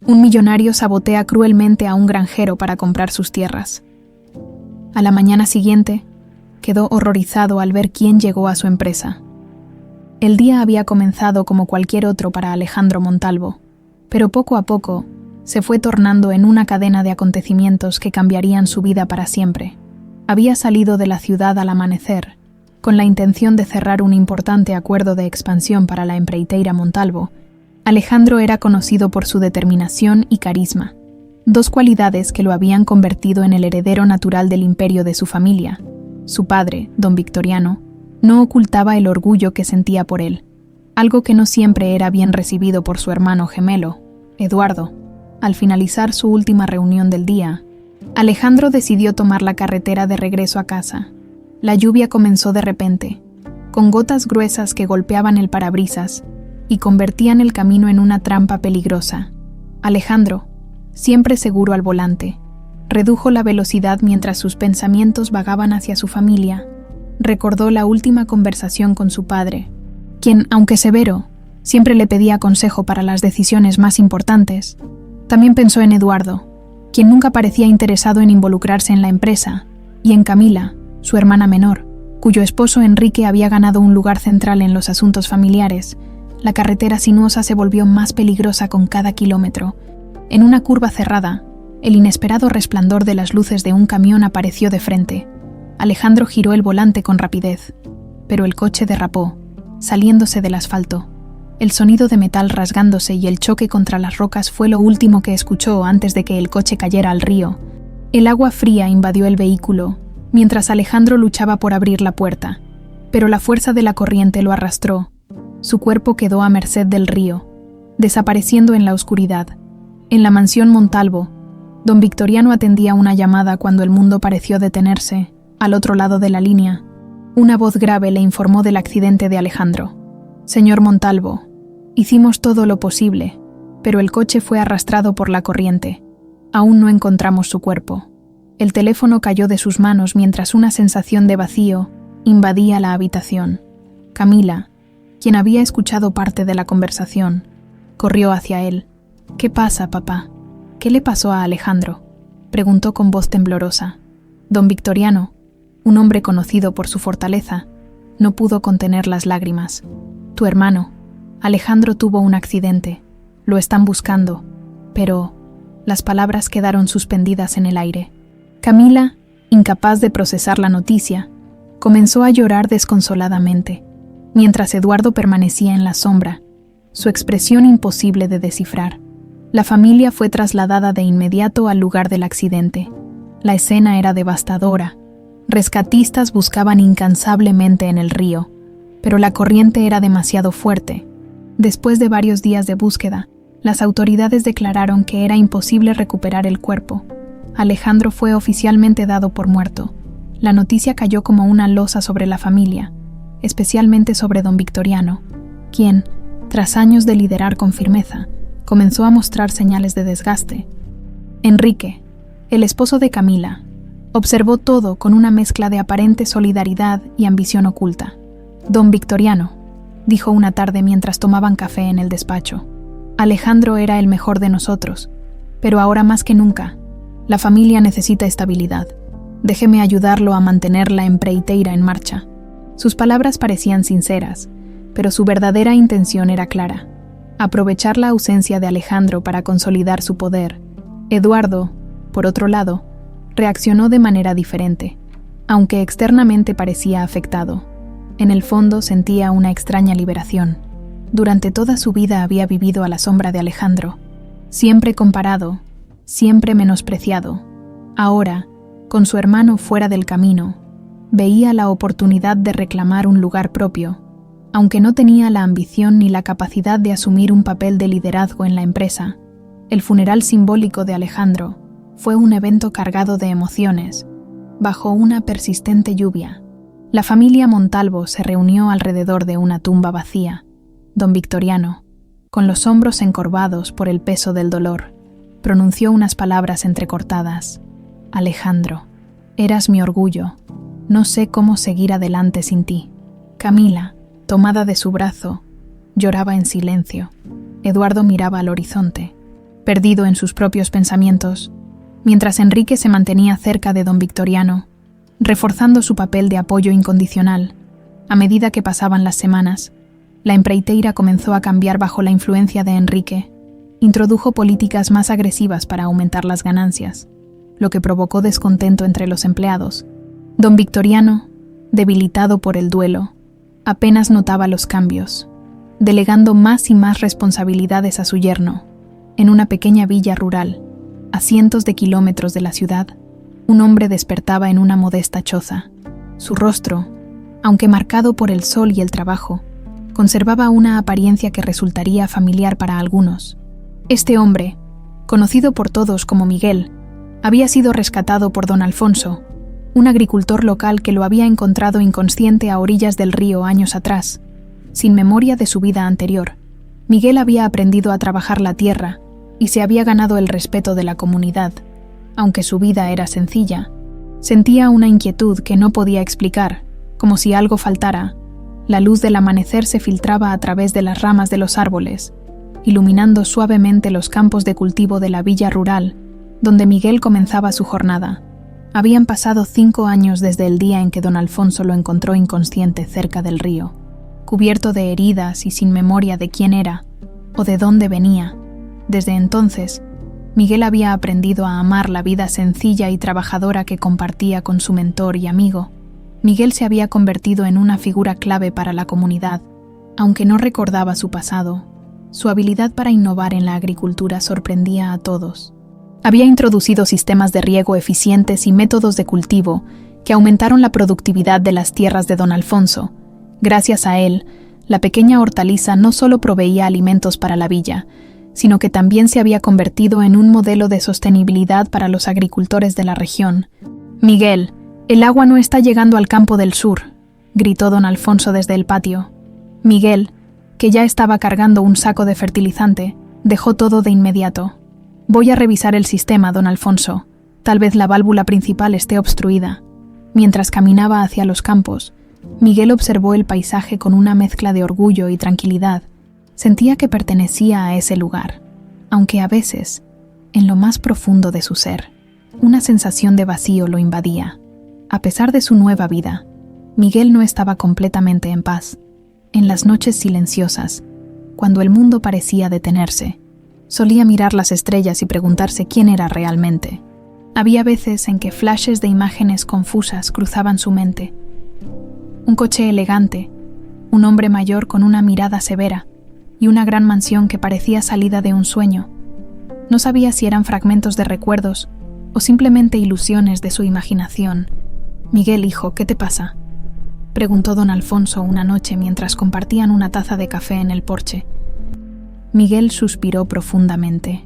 Un millonario sabotea cruelmente a un granjero para comprar sus tierras. A la mañana siguiente, quedó horrorizado al ver quién llegó a su empresa. El día había comenzado como cualquier otro para Alejandro Montalvo, pero poco a poco se fue tornando en una cadena de acontecimientos que cambiarían su vida para siempre. Había salido de la ciudad al amanecer, con la intención de cerrar un importante acuerdo de expansión para la empreiteira Montalvo. Alejandro era conocido por su determinación y carisma, dos cualidades que lo habían convertido en el heredero natural del imperio de su familia. Su padre, don Victoriano, no ocultaba el orgullo que sentía por él, algo que no siempre era bien recibido por su hermano gemelo, Eduardo. Al finalizar su última reunión del día, Alejandro decidió tomar la carretera de regreso a casa. La lluvia comenzó de repente, con gotas gruesas que golpeaban el parabrisas y convertían el camino en una trampa peligrosa. Alejandro, siempre seguro al volante, redujo la velocidad mientras sus pensamientos vagaban hacia su familia. Recordó la última conversación con su padre, quien, aunque severo, siempre le pedía consejo para las decisiones más importantes. También pensó en Eduardo, quien nunca parecía interesado en involucrarse en la empresa, y en Camila, su hermana menor, cuyo esposo Enrique había ganado un lugar central en los asuntos familiares. La carretera sinuosa se volvió más peligrosa con cada kilómetro. En una curva cerrada, el inesperado resplandor de las luces de un camión apareció de frente. Alejandro giró el volante con rapidez, pero el coche derrapó, saliéndose del asfalto. El sonido de metal rasgándose y el choque contra las rocas fue lo último que escuchó antes de que el coche cayera al río. El agua fría invadió el vehículo, mientras Alejandro luchaba por abrir la puerta, pero la fuerza de la corriente lo arrastró. Su cuerpo quedó a merced del río, desapareciendo en la oscuridad. En la mansión Montalvo, don Victoriano atendía una llamada cuando el mundo pareció detenerse. Al otro lado de la línea, una voz grave le informó del accidente de Alejandro. «Señor Montalvo, hicimos todo lo posible, pero el coche fue arrastrado por la corriente. Aún no encontramos su cuerpo». El teléfono cayó de sus manos mientras una sensación de vacío invadía la habitación. Camila, quien había escuchado parte de la conversación, corrió hacia él. «¿Qué pasa, papá? ¿Qué le pasó a Alejandro?», preguntó con voz temblorosa. Don Victoriano, un hombre conocido por su fortaleza, no pudo contener las lágrimas. «Tu hermano, Alejandro, tuvo un accidente. Lo están buscando». Pero las palabras quedaron suspendidas en el aire. Camila, incapaz de procesar la noticia, comenzó a llorar desconsoladamente, mientras Eduardo permanecía en la sombra, su expresión imposible de descifrar. La familia fue trasladada de inmediato al lugar del accidente. La escena era devastadora. Rescatistas buscaban incansablemente en el río, pero la corriente era demasiado fuerte. Después de varios días de búsqueda, las autoridades declararon que era imposible recuperar el cuerpo. Alejandro fue oficialmente dado por muerto. La noticia cayó como una losa sobre la familia, especialmente sobre don Victoriano, quien, tras años de liderar con firmeza, comenzó a mostrar señales de desgaste. Enrique, el esposo de Camila, observó todo con una mezcla de aparente solidaridad y ambición oculta. «Don Victoriano», dijo una tarde mientras tomaban café en el despacho, «Alejandro era el mejor de nosotros, pero ahora más que nunca, la familia necesita estabilidad. Déjeme ayudarlo a mantener la empreiteira en marcha». Sus palabras parecían sinceras, pero su verdadera intención era clara: aprovechar la ausencia de Alejandro para consolidar su poder. Eduardo, por otro lado, reaccionó de manera diferente. Aunque externamente parecía afectado, en el fondo sentía una extraña liberación. Durante toda su vida había vivido a la sombra de Alejandro, siempre comparado, siempre menospreciado. Ahora, con su hermano fuera del camino, veía la oportunidad de reclamar un lugar propio, aunque no tenía la ambición ni la capacidad de asumir un papel de liderazgo en la empresa. El funeral simbólico de Alejandro fue un evento cargado de emociones. Bajo una persistente lluvia, la familia Montalvo se reunió alrededor de una tumba vacía. Don Victoriano, con los hombros encorvados por el peso del dolor, pronunció unas palabras entrecortadas. «Alejandro, eras mi orgullo. No sé cómo seguir adelante sin ti». Camila, tomada de su brazo, lloraba en silencio. Eduardo miraba al horizonte. perdido en sus propios pensamientos, mientras Enrique se mantenía cerca de don Victoriano, reforzando su papel de apoyo incondicional. A medida que pasaban las semanas, la empreiteira comenzó a cambiar bajo la influencia de Enrique. Introdujo políticas más agresivas para aumentar las ganancias, lo que provocó descontento entre los empleados. Don Victoriano, debilitado por el duelo, apenas notaba los cambios, delegando más y más responsabilidades a su yerno. En una pequeña villa rural, a cientos de kilómetros de la ciudad, un hombre despertaba en una modesta choza. Su rostro, aunque marcado por el sol y el trabajo, conservaba una apariencia que resultaría familiar para algunos. Este hombre, conocido por todos como Miguel, había sido rescatado por don Alfonso, un agricultor local que lo había encontrado inconsciente a orillas del río años atrás. Sin memoria de su vida anterior, Miguel había aprendido a trabajar la tierra y se había ganado el respeto de la comunidad. Aunque su vida era sencilla, sentía una inquietud que no podía explicar, como si algo faltara. La luz del amanecer se filtraba a través de las ramas de los árboles, iluminando suavemente los campos de cultivo de la villa rural, donde Miguel comenzaba su jornada. Habían pasado 5 años desde el día en que don Alfonso lo encontró inconsciente cerca del río, cubierto de heridas y sin memoria de quién era o de dónde venía. Desde entonces, Miguel había aprendido a amar la vida sencilla y trabajadora que compartía con su mentor y amigo. Miguel se había convertido en una figura clave para la comunidad. Aunque no recordaba su pasado, su habilidad para innovar en la agricultura sorprendía a todos. Había introducido sistemas de riego eficientes y métodos de cultivo que aumentaron la productividad de las tierras de don Alfonso. Gracias a él, la pequeña hortaliza no solo proveía alimentos para la villa, sino que también se había convertido en un modelo de sostenibilidad para los agricultores de la región. «Miguel, el agua no está llegando al campo del sur», gritó don Alfonso desde el patio. Miguel, que ya estaba cargando un saco de fertilizante, dejó todo de inmediato. «Voy a revisar el sistema, don Alfonso. Tal vez la válvula principal esté obstruida». Mientras caminaba hacia los campos, Miguel observó el paisaje con una mezcla de orgullo y tranquilidad. Sentía que pertenecía a ese lugar, aunque a veces, en lo más profundo de su ser, una sensación de vacío lo invadía. A pesar de su nueva vida, Miguel no estaba completamente en paz. En las noches silenciosas, cuando el mundo parecía detenerse, solía mirar las estrellas y preguntarse quién era realmente. Había veces en que flashes de imágenes confusas cruzaban su mente. Un coche elegante, un hombre mayor con una mirada severa y una gran mansión que parecía salida de un sueño. No sabía si eran fragmentos de recuerdos o simplemente ilusiones de su imaginación. «Miguel, hijo, ¿qué te pasa?», preguntó don Alfonso una noche mientras compartían una taza de café en el porche. Miguel suspiró profundamente.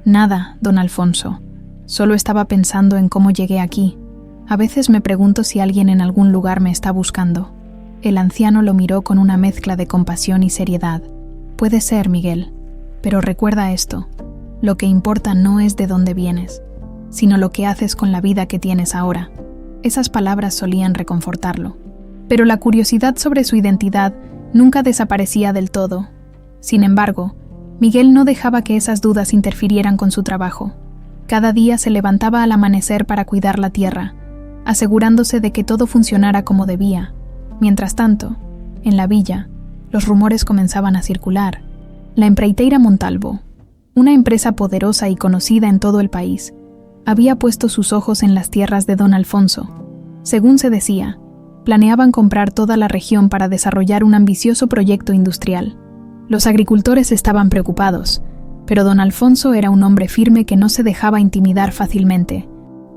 «Nada, don Alfonso. Solo estaba pensando en cómo llegué aquí. A veces me pregunto si alguien en algún lugar me está buscando». El anciano lo miró con una mezcla de compasión y seriedad. «Puede ser, Miguel, pero recuerda esto. Lo que importa no es de dónde vienes, sino lo que haces con la vida que tienes ahora». Esas palabras solían reconfortarlo. Pero la curiosidad sobre su identidad nunca desaparecía del todo. Sin embargo, Miguel no dejaba que esas dudas interfirieran con su trabajo. Cada día se levantaba al amanecer para cuidar la tierra, asegurándose de que todo funcionara como debía. Mientras tanto, en la villa, los rumores comenzaban a circular. La empreiteira Montalvo, una empresa poderosa y conocida en todo el país, había puesto sus ojos en las tierras de don Alfonso. Según se decía, planeaban comprar toda la región para desarrollar un ambicioso proyecto industrial. Los agricultores estaban preocupados, pero don Alfonso era un hombre firme que no se dejaba intimidar fácilmente.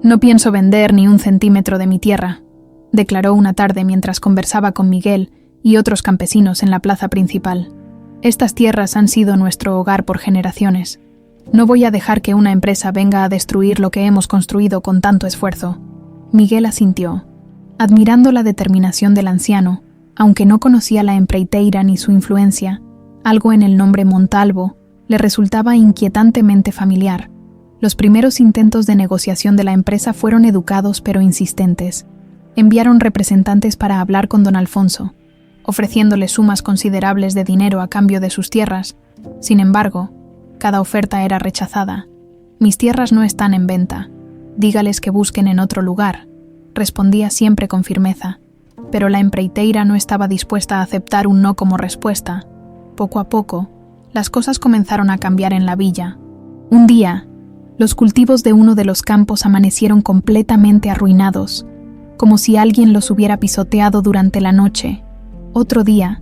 «No pienso vender ni un centímetro de mi tierra», declaró una tarde mientras conversaba con Miguel y otros campesinos en la plaza principal. «Estas tierras han sido nuestro hogar por generaciones. No voy a dejar que una empresa venga a destruir lo que hemos construido con tanto esfuerzo». Miguel asintió, admirando la determinación del anciano. Aunque no conocía la empreiteira ni su influencia, algo en el nombre Montalvo le resultaba inquietantemente familiar. Los primeros intentos de negociación de la empresa fueron educados pero insistentes. Enviaron representantes para hablar con don Alfonso, ofreciéndole sumas considerables de dinero a cambio de sus tierras. Sin embargo, Cada oferta era rechazada. Mis tierras no están en venta. Dígales que busquen en otro lugar, respondía siempre con firmeza. Pero la empreiteira no estaba dispuesta a aceptar un no como respuesta. Poco a poco, las cosas comenzaron a cambiar en la villa. Un día, los cultivos de uno de los campos amanecieron completamente arruinados, como si alguien los hubiera pisoteado durante la noche. Otro día,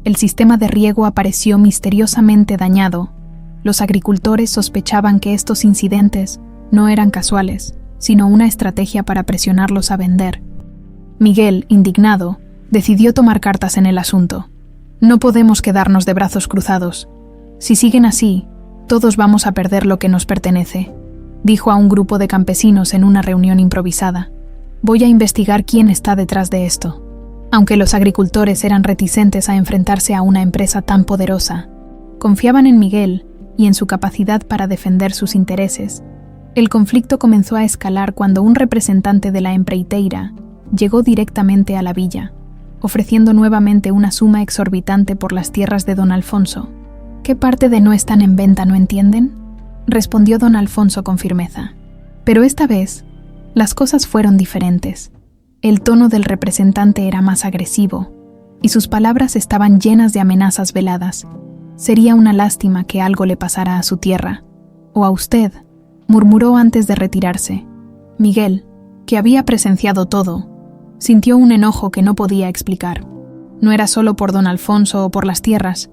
el sistema de riego apareció misteriosamente dañado. Los agricultores sospechaban que estos incidentes no eran casuales, sino una estrategia para presionarlos a vender. Miguel, indignado, decidió tomar cartas en el asunto. No podemos quedarnos de brazos cruzados. Si siguen así, todos vamos a perder lo que nos pertenece, dijo a un grupo de campesinos en una reunión improvisada. Voy a investigar quién está detrás de esto. Aunque los agricultores eran reticentes a enfrentarse a una empresa tan poderosa, confiaban en Miguel y en su capacidad para defender sus intereses. El conflicto comenzó a escalar cuando un representante de la empreiteira llegó directamente a la villa, ofreciendo nuevamente una suma exorbitante por las tierras de don Alfonso. ¿Qué parte de no están en venta no entienden?, respondió don Alfonso con firmeza. Pero esta vez, las cosas fueron diferentes. El tono del representante era más agresivo, y sus palabras estaban llenas de amenazas veladas. Sería una lástima que algo le pasara a su tierra, o a usted, murmuró antes de retirarse. Miguel, que había presenciado todo, sintió un enojo que no podía explicar. No era solo por don Alfonso o por las tierras,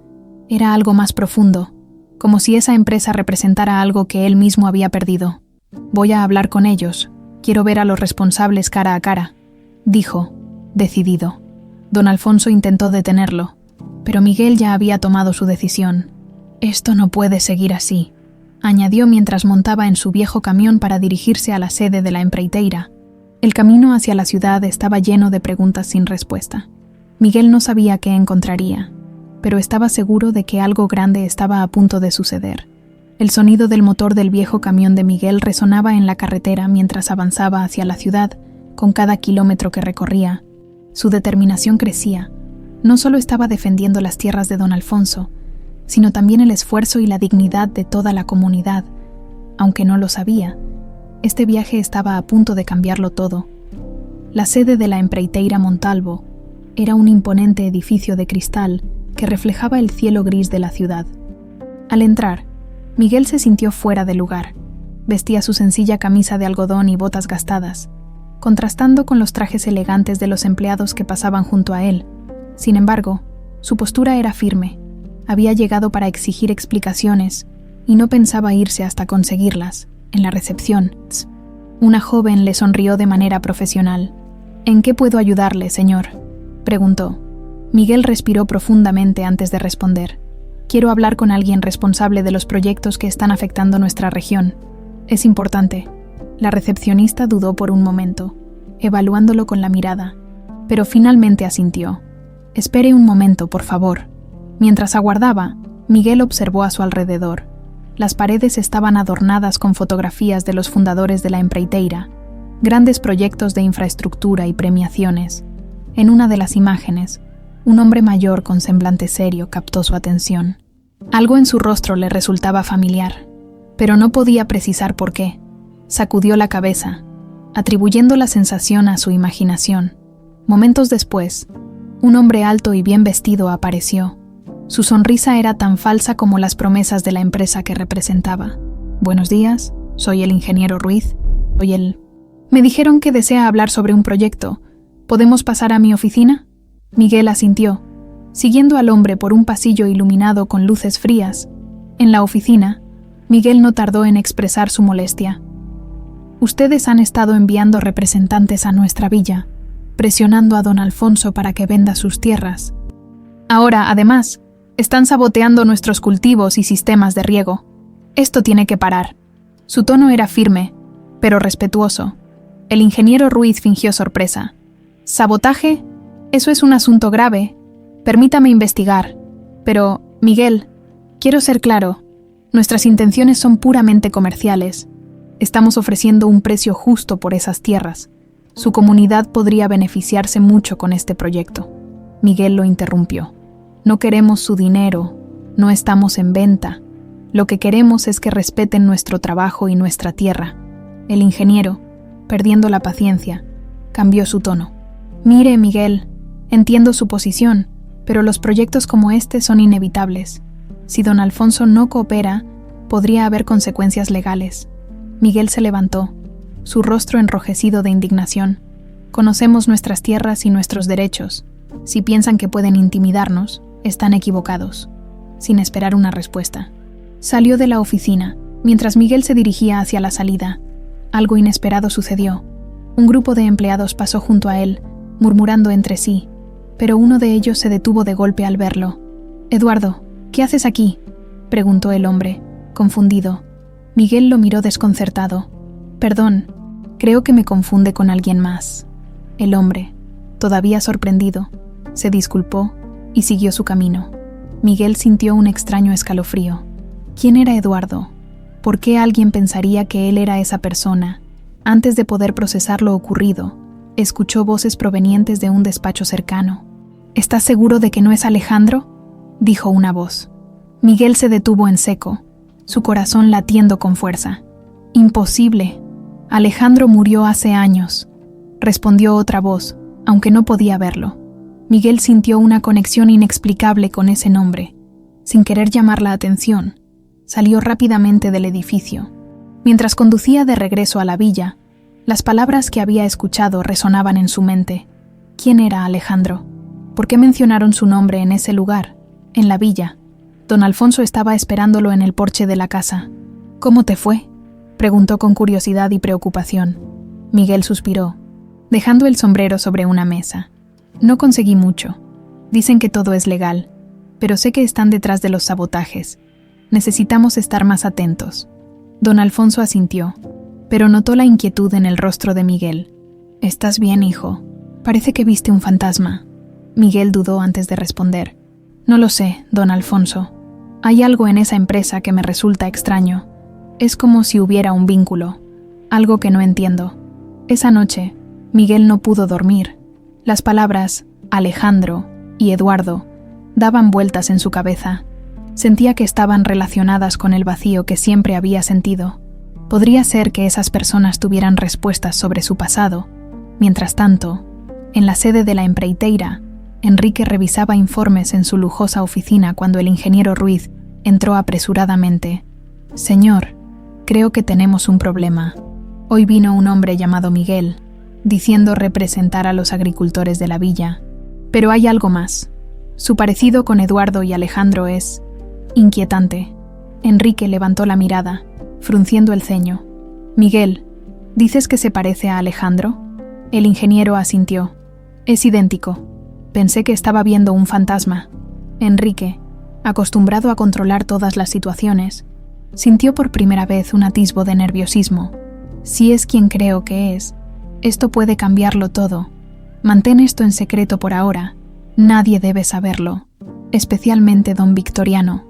era algo más profundo, como si esa empresa representara algo que él mismo había perdido. Voy a hablar con ellos, quiero ver a los responsables cara a cara, dijo, decidido. Don Alfonso intentó detenerlo, pero Miguel ya había tomado su decisión. Esto no puede seguir así, añadió mientras montaba en su viejo camión para dirigirse a la sede de la empreiteira. El camino hacia la ciudad estaba lleno de preguntas sin respuesta. Miguel no sabía qué encontraría, pero estaba seguro de que algo grande estaba a punto de suceder. El sonido del motor del viejo camión de Miguel resonaba en la carretera mientras avanzaba hacia la ciudad, con cada kilómetro que recorría. Su determinación crecía. No solo estaba defendiendo las tierras de don Alfonso, sino también el esfuerzo y la dignidad de toda la comunidad. Aunque no lo sabía, este viaje estaba a punto de cambiarlo todo. La sede de la empreiteira Montalvo era un imponente edificio de cristal que reflejaba el cielo gris de la ciudad. Al entrar, Miguel se sintió fuera de lugar. Vestía su sencilla camisa de algodón y botas gastadas, contrastando con los trajes elegantes de los empleados que pasaban junto a él. Sin embargo, su postura era firme. Había llegado para exigir explicaciones y no pensaba irse hasta conseguirlas. En la recepción, una joven le sonrió de manera profesional. ¿En qué puedo ayudarle, señor?, preguntó. Miguel respiró profundamente antes de responder. Quiero hablar con alguien responsable de los proyectos que están afectando nuestra región. Es importante. La recepcionista dudó por un momento, evaluándolo con la mirada, pero finalmente asintió. Espere un momento, por favor. Mientras aguardaba, Miguel observó a su alrededor. Las paredes estaban adornadas con fotografías de los fundadores de la empreiteira, grandes proyectos de infraestructura y premiaciones. En una de las imágenes, un hombre mayor con semblante serio captó su atención. Algo en su rostro le resultaba familiar, pero no podía precisar por qué. Sacudió la cabeza, atribuyendo la sensación a su imaginación. Momentos después, un hombre alto y bien vestido apareció. Su sonrisa era tan falsa como las promesas de la empresa que representaba. Buenos días, soy el ingeniero Ruiz. Me dijeron que desea hablar sobre un proyecto. ¿Podemos pasar a mi oficina? Miguel asintió, siguiendo al hombre por un pasillo iluminado con luces frías. En la oficina, Miguel no tardó en expresar su molestia. Ustedes han estado enviando representantes a nuestra villa, presionando a don Alfonso para que venda sus tierras. Ahora, además, están saboteando nuestros cultivos y sistemas de riego. Esto tiene que parar. Su tono era firme, pero respetuoso. El ingeniero Ruiz fingió sorpresa. ¿Sabotaje? Eso es un asunto grave. Permítame investigar. Pero, Miguel, quiero ser claro. Nuestras intenciones son puramente comerciales. Estamos ofreciendo un precio justo por esas tierras. Su comunidad podría beneficiarse mucho con este proyecto. Miguel lo interrumpió. No queremos su dinero. No estamos en venta. Lo que queremos es que respeten nuestro trabajo y nuestra tierra. El ingeniero, perdiendo la paciencia, cambió su tono. Mire, Miguel, entiendo su posición, pero los proyectos como este son inevitables. Si don Alfonso no coopera, podría haber consecuencias legales. Miguel se levantó, su rostro enrojecido de indignación. Conocemos nuestras tierras y nuestros derechos. Si piensan que pueden intimidarnos, están equivocados. Sin esperar una respuesta, salió de la oficina. Mientras Miguel se dirigía hacia la salida, algo inesperado sucedió. Un grupo de empleados pasó junto a él, murmurando entre sí, pero uno de ellos se detuvo de golpe al verlo. «Eduardo, ¿qué haces aquí?», preguntó el hombre, confundido. Miguel lo miró desconcertado. «Perdón, creo que me confunde con alguien más». El hombre, todavía sorprendido, se disculpó y siguió su camino. Miguel sintió un extraño escalofrío. ¿Quién era Eduardo? ¿Por qué alguien pensaría que él era esa persona? Antes de poder procesar lo ocurrido, escuchó voces provenientes de un despacho cercano. «¿Estás seguro de que no es Alejandro?», dijo una voz. Miguel se detuvo en seco, su corazón latiendo con fuerza. «Imposible. Alejandro murió hace años», respondió otra voz, aunque no podía verlo. Miguel sintió una conexión inexplicable con ese nombre. Sin querer llamar la atención, salió rápidamente del edificio. Mientras conducía de regreso a la villa, las palabras que había escuchado resonaban en su mente. ¿Quién era Alejandro? ¿Por qué mencionaron su nombre en ese lugar, en la villa? Don Alfonso estaba esperándolo en el porche de la casa. «¿Cómo te fue?», preguntó con curiosidad y preocupación. Miguel suspiró, dejando el sombrero sobre una mesa. «No conseguí mucho. Dicen que todo es legal, pero sé que están detrás de los sabotajes. Necesitamos estar más atentos». Don Alfonso asintió, pero notó la inquietud en el rostro de Miguel. «¿Estás bien, hijo? Parece que viste un fantasma». Miguel dudó antes de responder. «No lo sé, don Alfonso. Hay algo en esa empresa que me resulta extraño. Es como si hubiera un vínculo, algo que no entiendo». Esa noche, Miguel no pudo dormir. Las palabras Alejandro y Eduardo daban vueltas en su cabeza. Sentía que estaban relacionadas con el vacío que siempre había sentido. Podría ser que esas personas tuvieran respuestas sobre su pasado. Mientras tanto, en la sede de la empreiteira, Enrique revisaba informes en su lujosa oficina cuando el ingeniero Ruiz entró apresuradamente. «Señor, creo que tenemos un problema. Hoy vino un hombre llamado Miguel, diciendo representar a los agricultores de la villa. Pero hay algo más. Su parecido con Eduardo y Alejandro es inquietante». Enrique levantó la mirada, frunciendo el ceño. «Miguel, ¿dices que se parece a Alejandro?». El ingeniero asintió. «Es idéntico. Pensé que estaba viendo un fantasma». Enrique, acostumbrado a controlar todas las situaciones, sintió por primera vez un atisbo de nerviosismo. «Si es quien creo que es, esto puede cambiarlo todo. Mantén esto en secreto por ahora. Nadie debe saberlo, especialmente don Victoriano».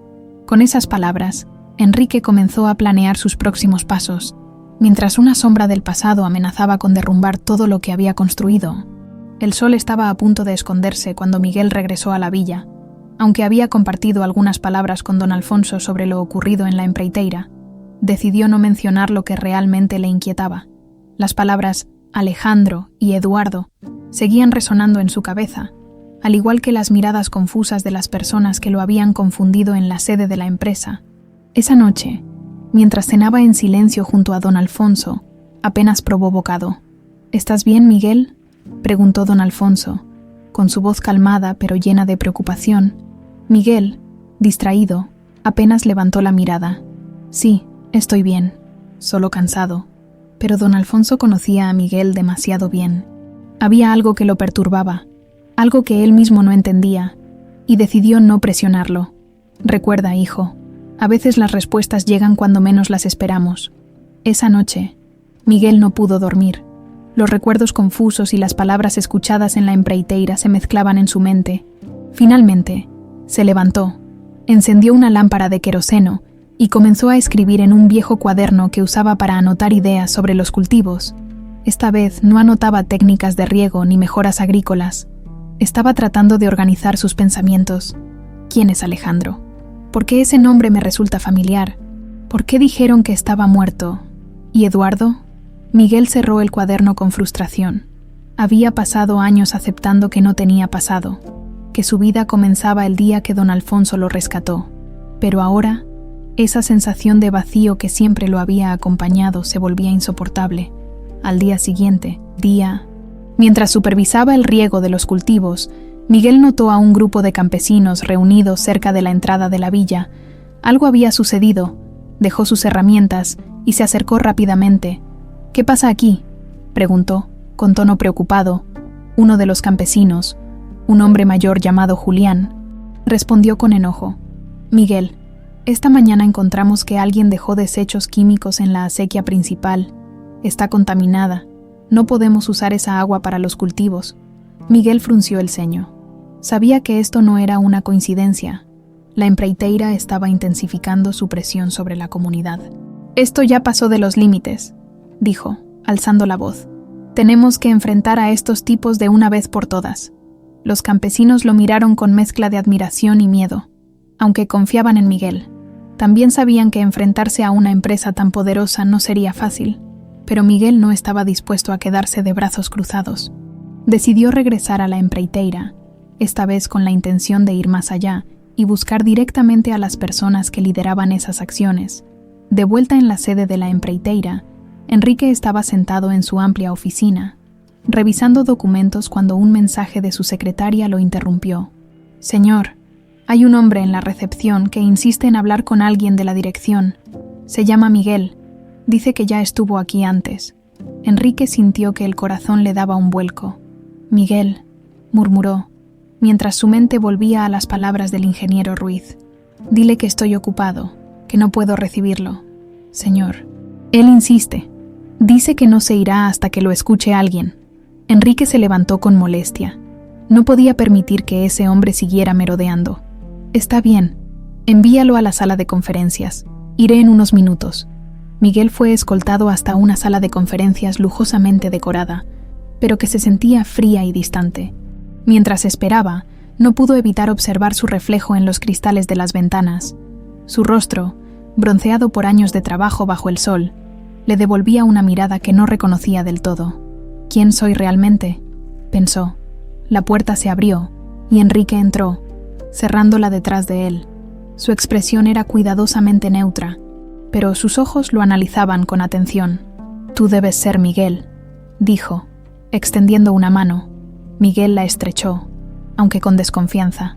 Con esas palabras, Enrique comenzó a planear sus próximos pasos, mientras una sombra del pasado amenazaba con derrumbar todo lo que había construido. El sol estaba a punto de esconderse cuando Miguel regresó a la villa. Aunque había compartido algunas palabras con don Alfonso sobre lo ocurrido en la empreiteira, decidió no mencionar lo que realmente le inquietaba. Las palabras Alejandro y Eduardo seguían resonando en su cabeza, al igual que las miradas confusas de las personas que lo habían confundido en la sede de la empresa. Esa noche, mientras cenaba en silencio junto a don Alfonso, apenas probó bocado. «¿Estás bien, Miguel?», preguntó don Alfonso, con su voz calmada pero llena de preocupación. Miguel, distraído, apenas levantó la mirada. «Sí, estoy bien, solo cansado». Pero don Alfonso conocía a Miguel demasiado bien. Había algo que lo perturbaba, algo que él mismo no entendía, y decidió no presionarlo. «Recuerda, hijo, a veces las respuestas llegan cuando menos las esperamos». Esa noche, Miguel no pudo dormir. Los recuerdos confusos y las palabras escuchadas en la empreiteira se mezclaban en su mente. Finalmente, se levantó, encendió una lámpara de queroseno y comenzó a escribir en un viejo cuaderno que usaba para anotar ideas sobre los cultivos. Esta vez no anotaba técnicas de riego ni mejoras agrícolas. Estaba tratando de organizar sus pensamientos. ¿Quién es Alejandro? ¿Por qué ese nombre me resulta familiar? ¿Por qué dijeron que estaba muerto? ¿Y Eduardo? Miguel cerró el cuaderno con frustración. Había pasado años aceptando que no tenía pasado, que su vida comenzaba el día que don Alfonso lo rescató. Pero ahora, esa sensación de vacío que siempre lo había acompañado se volvía insoportable. Al día siguiente, mientras supervisaba el riego de los cultivos, Miguel notó a un grupo de campesinos reunidos cerca de la entrada de la villa. Algo había sucedido. Dejó sus herramientas y se acercó rápidamente. «¿Qué pasa aquí?», preguntó, con tono preocupado. Uno de los campesinos, un hombre mayor llamado Julián, respondió con enojo. «Miguel, esta mañana encontramos que alguien dejó desechos químicos en la acequia principal. Está contaminada. No podemos usar esa agua para los cultivos». Miguel frunció el ceño. Sabía que esto no era una coincidencia. La empreiteira estaba intensificando su presión sobre la comunidad. «Esto ya pasó de los límites», dijo, alzando la voz. «Tenemos que enfrentar a estos tipos de una vez por todas». Los campesinos lo miraron con mezcla de admiración y miedo, aunque confiaban en Miguel. También sabían que enfrentarse a una empresa tan poderosa no sería fácil, pero Miguel no estaba dispuesto a quedarse de brazos cruzados. Decidió regresar a la empreiteira, esta vez con la intención de ir más allá y buscar directamente a las personas que lideraban esas acciones. De vuelta en la sede de la empreiteira, Enrique estaba sentado en su amplia oficina, revisando documentos cuando un mensaje de su secretaria lo interrumpió. «Señor, hay un hombre en la recepción que insiste en hablar con alguien de la dirección. Se llama Miguel. Dice que ya estuvo aquí antes». Enrique sintió que el corazón le daba un vuelco. «Miguel», murmuró, mientras su mente volvía a las palabras del ingeniero Ruiz. «Dile que estoy ocupado, que no puedo recibirlo. Señor». Él insiste. Dice que no se irá hasta que lo escuche alguien. Enrique se levantó con molestia. No podía permitir que ese hombre siguiera merodeando. «Está bien. Envíalo a la sala de conferencias. Iré en unos minutos». Miguel fue escoltado hasta una sala de conferencias lujosamente decorada, pero que se sentía fría y distante. Mientras esperaba, no pudo evitar observar su reflejo en los cristales de las ventanas. Su rostro, bronceado por años de trabajo bajo el sol, le devolvía una mirada que no reconocía del todo. «¿Quién soy realmente?», pensó. La puerta se abrió y Enrique entró, cerrándola detrás de él. Su expresión era cuidadosamente neutra, pero sus ojos lo analizaban con atención. «Tú debes ser Miguel», dijo, extendiendo una mano. Miguel la estrechó, aunque con desconfianza.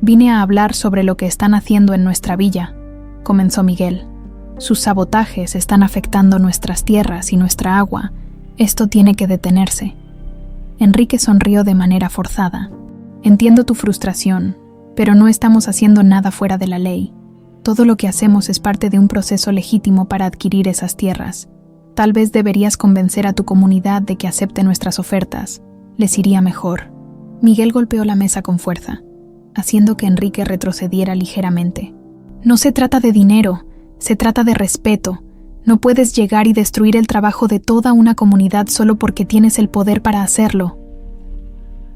«Vine a hablar sobre lo que están haciendo en nuestra villa», comenzó Miguel. «Sus sabotajes están afectando nuestras tierras y nuestra agua. Esto tiene que detenerse». Enrique sonrió de manera forzada. «Entiendo tu frustración, pero no estamos haciendo nada fuera de la ley. Todo lo que hacemos es parte de un proceso legítimo para adquirir esas tierras. Tal vez deberías convencer a tu comunidad de que acepte nuestras ofertas. Les iría mejor». Miguel golpeó la mesa con fuerza, haciendo que Enrique retrocediera ligeramente. «No se trata de dinero, se trata de respeto. No puedes llegar y destruir el trabajo de toda una comunidad solo porque tienes el poder para hacerlo».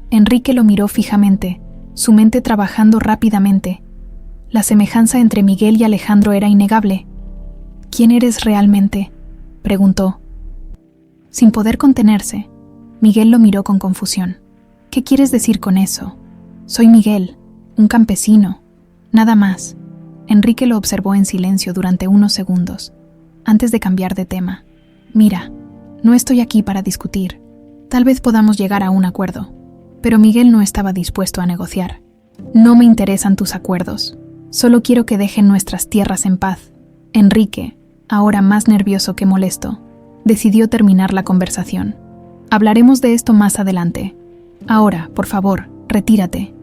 Enrique lo miró fijamente, su mente trabajando rápidamente. La semejanza entre Miguel y Alejandro era innegable. «¿Quién eres realmente?», preguntó. Sin poder contenerse, Miguel lo miró con confusión. «¿Qué quieres decir con eso? Soy Miguel, un campesino, nada más». Enrique lo observó en silencio durante unos segundos, antes de cambiar de tema. «Mira, no estoy aquí para discutir. Tal vez podamos llegar a un acuerdo». Pero Miguel no estaba dispuesto a negociar. «No me interesan tus acuerdos. Solo quiero que dejen nuestras tierras en paz». Enrique, ahora más nervioso que molesto, decidió terminar la conversación. «Hablaremos de esto más adelante. Ahora, por favor, retírate».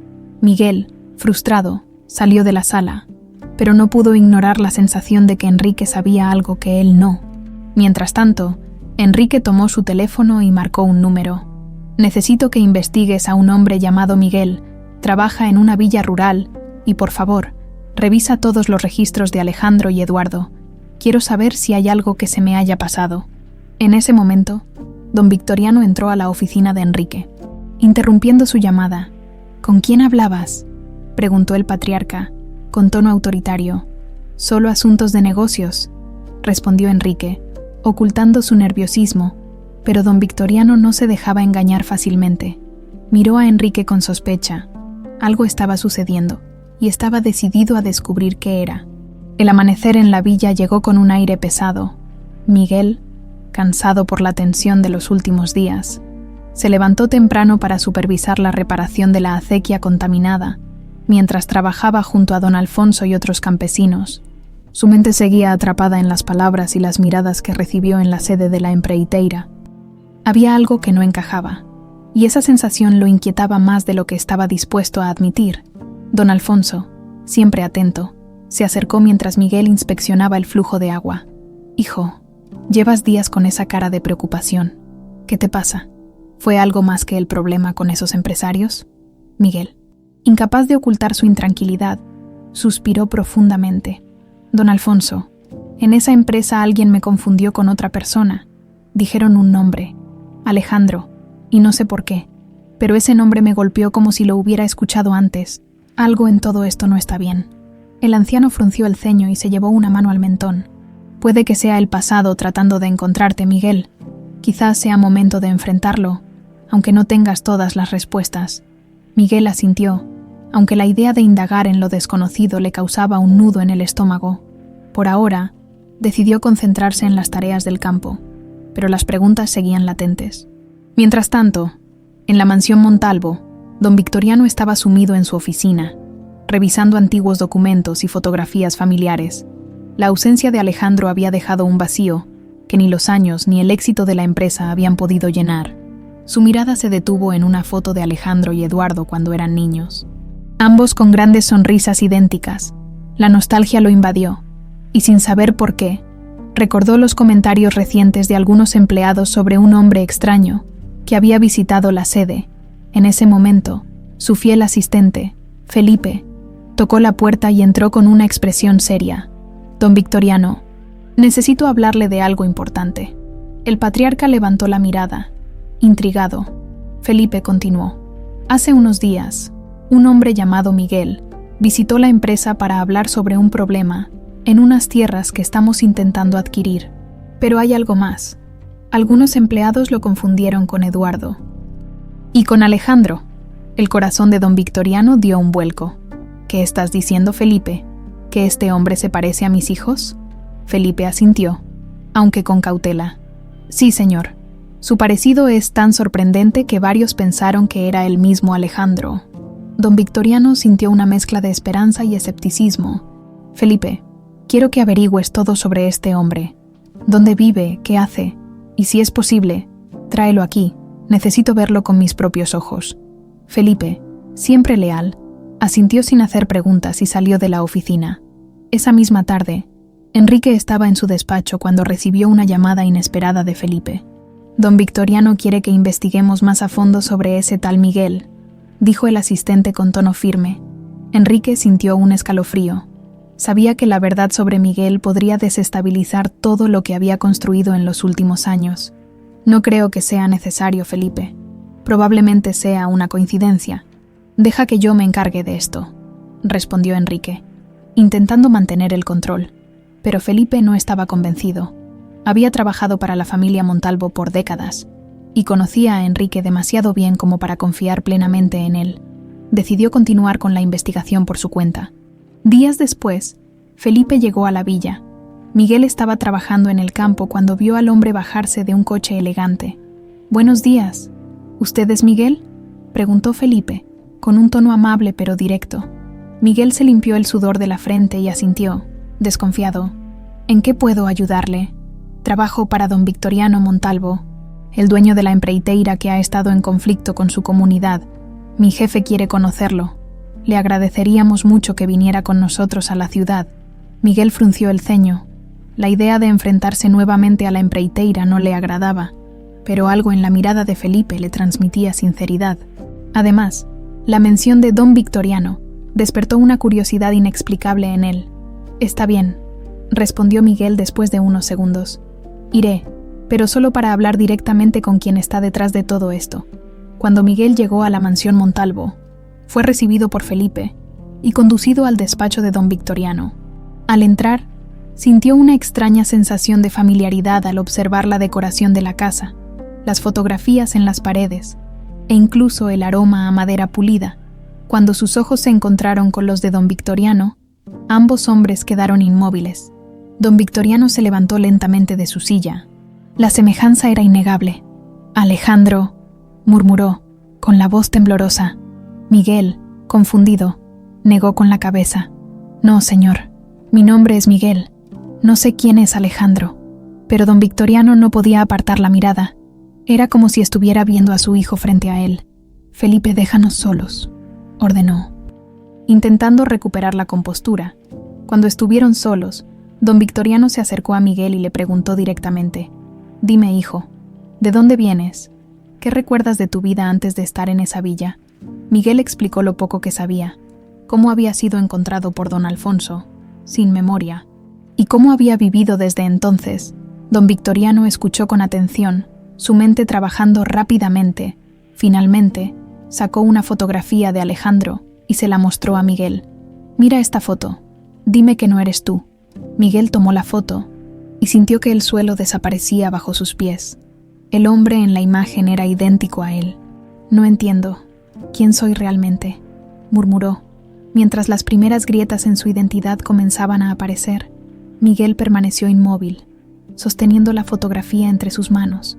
Miguel, frustrado, salió de la sala, pero no pudo ignorar la sensación de que Enrique sabía algo que él no. Mientras tanto, Enrique tomó su teléfono y marcó un número. «Necesito que investigues a un hombre llamado Miguel. Trabaja en una villa rural y, por favor, revisa todos los registros de Alejandro y Eduardo. Quiero saber si hay algo que se me haya pasado». En ese momento, don Victoriano entró a la oficina de Enrique, interrumpiendo su llamada. «¿Con quién hablabas?», preguntó el patriarca, con tono autoritario. «Solo asuntos de negocios», respondió Enrique, ocultando su nerviosismo, pero don Victoriano no se dejaba engañar fácilmente. Miró a Enrique con sospecha. Algo estaba sucediendo, y estaba decidido a descubrir qué era. El amanecer en la villa llegó con un aire pesado. Miguel, cansado por la tensión de los últimos días, se levantó temprano para supervisar la reparación de la acequia contaminada, mientras trabajaba junto a don Alfonso y otros campesinos. Su mente seguía atrapada en las palabras y las miradas que recibió en la sede de la empreiteira. Había algo que no encajaba, y esa sensación lo inquietaba más de lo que estaba dispuesto a admitir. Don Alfonso, siempre atento, se acercó mientras Miguel inspeccionaba el flujo de agua. «Hijo, llevas días con esa cara de preocupación. ¿Qué te pasa? ¿Fue algo más que el problema con esos empresarios?» Miguel, incapaz de ocultar su intranquilidad, suspiró profundamente. «Don Alfonso, en esa empresa alguien me confundió con otra persona. Dijeron un nombre, Alejandro, y no sé por qué, pero ese nombre me golpeó como si lo hubiera escuchado antes. Algo en todo esto no está bien». El anciano frunció el ceño y se llevó una mano al mentón. «Puede que sea el pasado tratando de encontrarte, Miguel. Quizás sea momento de enfrentarlo, aunque no tengas todas las respuestas». Miguel asintió, aunque la idea de indagar en lo desconocido le causaba un nudo en el estómago. Por ahora, decidió concentrarse en las tareas del campo, pero las preguntas seguían latentes. Mientras tanto, en la mansión Montalvo, don Victoriano estaba sumido en su oficina, revisando antiguos documentos y fotografías familiares. La ausencia de Alejandro había dejado un vacío que ni los años ni el éxito de la empresa habían podido llenar. Su mirada se detuvo en una foto de Alejandro y Eduardo cuando eran niños. Ambos con grandes sonrisas idénticas. La nostalgia lo invadió, y sin saber por qué, recordó los comentarios recientes de algunos empleados sobre un hombre extraño que había visitado la sede. En ese momento, su fiel asistente, Felipe, tocó la puerta y entró con una expresión seria. «Don Victoriano, necesito hablarle de algo importante». El patriarca levantó la mirada, intrigado. Felipe continuó. «Hace unos días, un hombre llamado Miguel visitó la empresa para hablar sobre un problema en unas tierras que estamos intentando adquirir. Pero hay algo más. Algunos empleados lo confundieron con Eduardo. Y con Alejandro». El corazón de don Victoriano dio un vuelco. «¿Qué estás diciendo, Felipe? ¿Que este hombre se parece a mis hijos?» Felipe asintió, aunque con cautela. «Sí, señor. Su parecido es tan sorprendente que varios pensaron que era el mismo Alejandro». Don Victoriano sintió una mezcla de esperanza y escepticismo. «Felipe, quiero que averigües todo sobre este hombre. ¿Dónde vive? ¿Qué hace? Y si es posible, tráelo aquí. Necesito verlo con mis propios ojos». Felipe, siempre leal, asintió sin hacer preguntas y salió de la oficina. Esa misma tarde, Enrique estaba en su despacho cuando recibió una llamada inesperada de Felipe. «Don Victoriano quiere que investiguemos más a fondo sobre ese tal Miguel», dijo el asistente con tono firme. Enrique sintió un escalofrío. Sabía que la verdad sobre Miguel podría desestabilizar todo lo que había construido en los últimos años. «No creo que sea necesario, Felipe. Probablemente sea una coincidencia. Deja que yo me encargue de esto», respondió Enrique, intentando mantener el control. Pero Felipe no estaba convencido. Había trabajado para la familia Montalvo por décadas y conocía a Enrique demasiado bien como para confiar plenamente en él. Decidió continuar con la investigación por su cuenta. Días después, Felipe llegó a la villa. Miguel estaba trabajando en el campo cuando vio al hombre bajarse de un coche elegante. «Buenos días. ¿Usted es Miguel?», preguntó Felipe, con un tono amable pero directo. Miguel se limpió el sudor de la frente y asintió, desconfiado. «¿En qué puedo ayudarle? Trabajo para don Victoriano Montalvo, el dueño de la empreiteira que ha estado en conflicto con su comunidad. Mi jefe quiere conocerlo. Le agradeceríamos mucho que viniera con nosotros a la ciudad». Miguel frunció el ceño. La idea de enfrentarse nuevamente a la empreiteira no le agradaba, pero algo en la mirada de Felipe le transmitía sinceridad. Además, la mención de don Victoriano despertó una curiosidad inexplicable en él. «Está bien», respondió Miguel después de unos segundos. «Iré, pero solo para hablar directamente con quien está detrás de todo esto». Cuando Miguel llegó a la mansión Montalvo, fue recibido por Felipe, y conducido al despacho de don Victoriano. Al entrar, sintió una extraña sensación de familiaridad al observar la decoración de la casa, las fotografías en las paredes e incluso el aroma a madera pulida. Cuando sus ojos se encontraron con los de don Victoriano, ambos hombres quedaron inmóviles. Don Victoriano se levantó lentamente de su silla. La semejanza era innegable. «Alejandro», murmuró, con la voz temblorosa. Miguel, confundido, negó con la cabeza. «No, señor, mi nombre es Miguel. No sé quién es Alejandro». Pero don Victoriano no podía apartar la mirada. Era como si estuviera viendo a su hijo frente a él. «Felipe, déjanos solos», ordenó, intentando recuperar la compostura. Cuando estuvieron solos, don Victoriano se acercó a Miguel y le preguntó directamente: «Dime, hijo, ¿de dónde vienes? ¿Qué recuerdas de tu vida antes de estar en esa villa?». Miguel explicó lo poco que sabía, cómo había sido encontrado por don Alfonso, sin memoria, y cómo había vivido desde entonces. Don Victoriano escuchó con atención, su mente trabajando rápidamente. Finalmente, sacó una fotografía de Alejandro y se la mostró a Miguel. «Mira esta foto. Dime que no eres tú». Miguel tomó la foto y sintió que el suelo desaparecía bajo sus pies. El hombre en la imagen era idéntico a él. «No entiendo. ¿Quién soy realmente?», murmuró, mientras las primeras grietas en su identidad comenzaban a aparecer. Miguel permaneció inmóvil, sosteniendo la fotografía entre sus manos.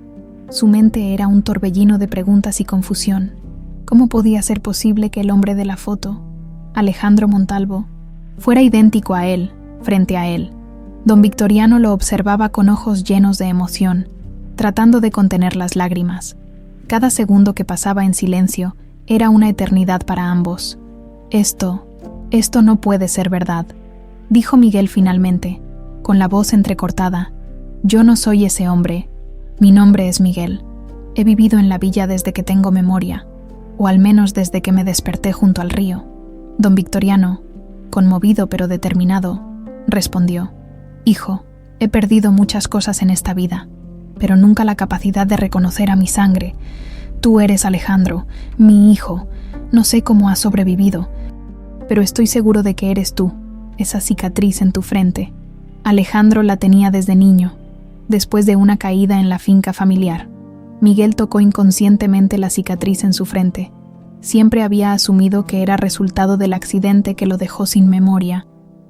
Su mente era un torbellino de preguntas y confusión. ¿Cómo podía ser posible que el hombre de la foto, Alejandro Montalvo, fuera idéntico a él, frente a él? Don Victoriano lo observaba con ojos llenos de emoción, tratando de contener las lágrimas. Cada segundo que pasaba en silencio era una eternidad para ambos. Esto no puede ser verdad», dijo Miguel finalmente, con la voz entrecortada. «Yo no soy ese hombre. Mi nombre es Miguel. He vivido en la villa desde que tengo memoria, o al menos desde que me desperté junto al río». Don Victoriano, conmovido pero determinado, respondió: «Hijo, he perdido muchas cosas en esta vida, pero nunca la capacidad de reconocer a mi sangre. Tú eres Alejandro, mi hijo. No sé cómo has sobrevivido, pero estoy seguro de que eres tú, esa cicatriz en tu frente. Alejandro la tenía desde niño, después de una caída en la finca familiar». Miguel tocó inconscientemente la cicatriz en su frente. Siempre había asumido que era resultado del accidente que lo dejó sin memoria,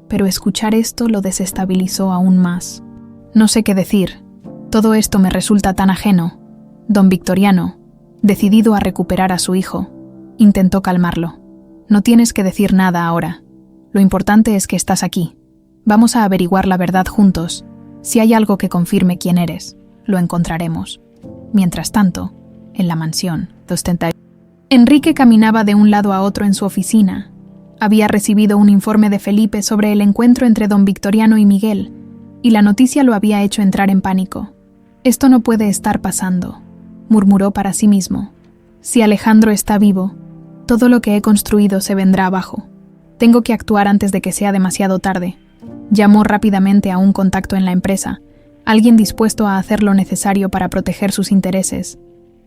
pero escuchar esto lo desestabilizó aún más. «No sé qué decir. Todo esto me resulta tan ajeno». Don Victoriano, decidido a recuperar a su hijo, intentó calmarlo. «No tienes que decir nada ahora. Lo importante es que estás aquí. Vamos a averiguar la verdad juntos. Si hay algo que confirme quién eres, lo encontraremos». Mientras tanto, en la mansión, Enrique caminaba de un lado a otro en su oficina. Había recibido un informe de Felipe sobre el encuentro entre don Victoriano y Miguel, y la noticia lo había hecho entrar en pánico. «Esto no puede estar pasando», murmuró para sí mismo. «Si Alejandro está vivo, todo lo que he construido se vendrá abajo. Tengo que actuar antes de que sea demasiado tarde». Llamó rápidamente a un contacto en la empresa, alguien dispuesto a hacer lo necesario para proteger sus intereses.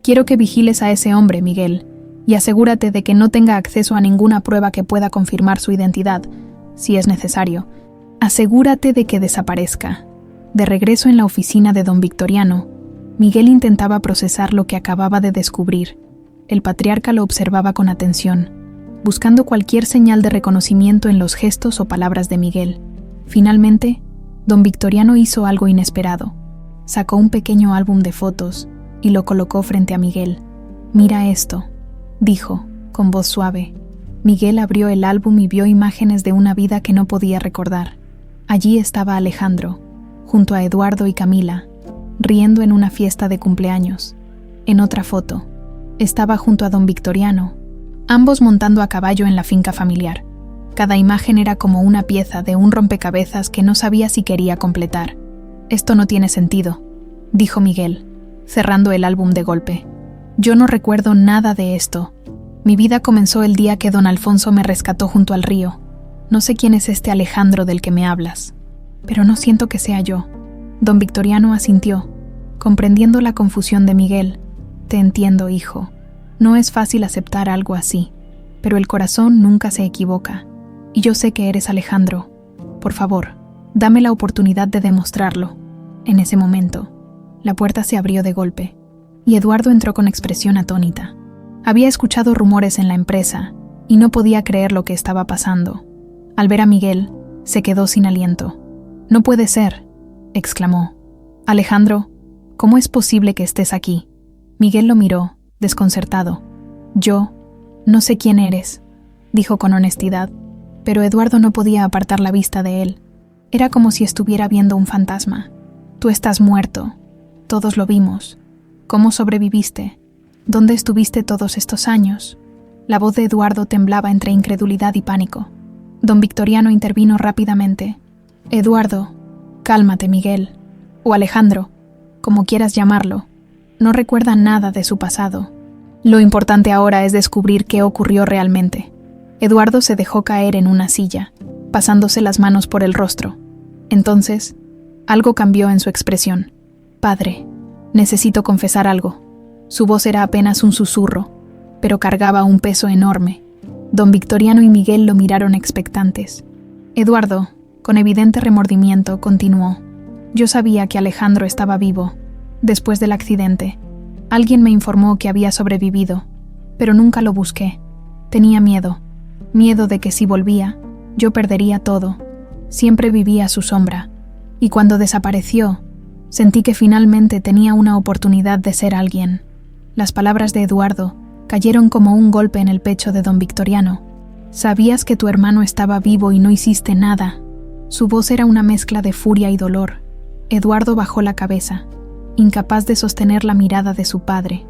«Quiero que vigiles a ese hombre, Miguel, y asegúrate de que no tenga acceso a ninguna prueba que pueda confirmar su identidad, si es necesario. Asegúrate de que desaparezca». De regreso en la oficina de don Victoriano, Miguel intentaba procesar lo que acababa de descubrir. El patriarca lo observaba con atención, buscando cualquier señal de reconocimiento en los gestos o palabras de Miguel. Finalmente, don Victoriano hizo algo inesperado. Sacó un pequeño álbum de fotos y lo colocó frente a Miguel. «Mira esto», dijo, con voz suave. Miguel abrió el álbum y vio imágenes de una vida que no podía recordar. Allí estaba Alejandro, junto a Eduardo y Camila, riendo en una fiesta de cumpleaños. En otra foto, estaba junto a don Victoriano, ambos montando a caballo en la finca familiar. Cada imagen era como una pieza de un rompecabezas que no sabía si quería completar. «Esto no tiene sentido», dijo Miguel, cerrando el álbum de golpe. «Yo no recuerdo nada de esto. Mi vida comenzó el día que don Alfonso me rescató junto al río. No sé quién es este Alejandro del que me hablas, pero no siento que sea yo». Don Victoriano asintió, comprendiendo la confusión de Miguel. «Te entiendo, hijo. No es fácil aceptar algo así, pero el corazón nunca se equivoca. Y yo sé que eres Alejandro. Por favor, dame la oportunidad de demostrarlo. En ese momento, la puerta se abrió de golpe, y Eduardo entró con expresión atónita. Había escuchado rumores en la empresa, y no podía creer lo que estaba pasando. Al ver a Miguel, se quedó sin aliento. «No puede ser», exclamó. «Alejandro, ¿cómo es posible que estés aquí?» Miguel lo miró, desconcertado. «Yo no sé quién eres», dijo con honestidad, pero Eduardo no podía apartar la vista de él. Era como si estuviera viendo un fantasma. «Tú estás muerto. Todos lo vimos. ¿Cómo sobreviviste? ¿Dónde estuviste todos estos años?» La voz de Eduardo temblaba entre incredulidad y pánico. Don Victoriano intervino rápidamente. «Eduardo, cálmate, Miguel, o Alejandro, como quieras llamarlo. No recuerda nada de su pasado. Lo importante ahora es descubrir qué ocurrió realmente». Eduardo se dejó caer en una silla, pasándose las manos por el rostro. Entonces, algo cambió en su expresión. «Padre, necesito confesar algo». Su voz era apenas un susurro, pero cargaba un peso enorme. Don Victoriano y Miguel lo miraron expectantes. Eduardo, con evidente remordimiento, continuó. «Yo sabía que Alejandro estaba vivo. Después del accidente, alguien me informó que había sobrevivido, pero nunca lo busqué. Tenía miedo de que si volvía, yo perdería todo. Siempre vivía a su sombra, y cuando desapareció, sentí que finalmente tenía una oportunidad de ser alguien». Las palabras de Eduardo cayeron como un golpe en el pecho de don Victoriano. «Sabías que tu hermano estaba vivo y no hiciste nada». Su voz era una mezcla de furia y dolor. Eduardo bajó la cabeza, incapaz de sostener la mirada de su padre.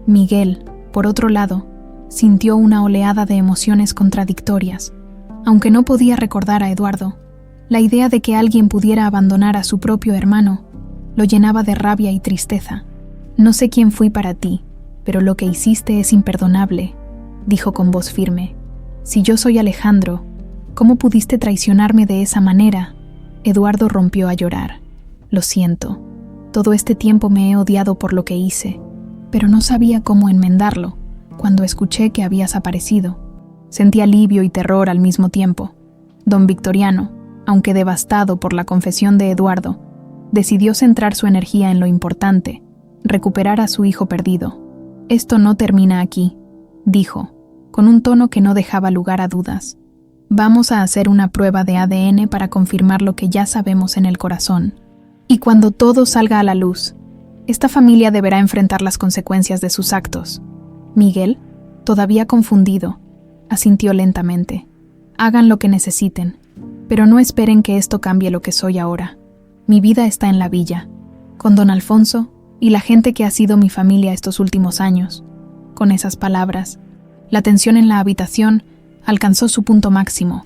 Miguel, por otro lado, sintió una oleada de emociones contradictorias. Aunque no podía recordar a Eduardo, la idea de que alguien pudiera abandonar a su propio hermano lo llenaba de rabia y tristeza. «No sé quién fui para ti, pero lo que hiciste es imperdonable», dijo con voz firme. «Si yo soy Alejandro, ¿cómo pudiste traicionarme de esa manera?» Eduardo rompió a llorar. «Lo siento. Todo este tiempo me he odiado por lo que hice, pero no sabía cómo enmendarlo cuando escuché que habías aparecido». Sentí alivio y terror al mismo tiempo. Don Victoriano, aunque devastado por la confesión de Eduardo, decidió centrar su energía en lo importante: recuperar a su hijo perdido. «Esto no termina aquí», dijo, con un tono que no dejaba lugar a dudas. «Vamos a hacer una prueba de ADN para confirmar lo que ya sabemos en el corazón. Y cuando todo salga a la luz, esta familia deberá enfrentar las consecuencias de sus actos». Miguel, todavía confundido, asintió lentamente. «Hagan lo que necesiten, pero no esperen que esto cambie lo que soy ahora. Mi vida está en la villa, con don Alfonso y la gente que ha sido mi familia estos últimos años». Con esas palabras, la tensión en la habitación alcanzó su punto máximo,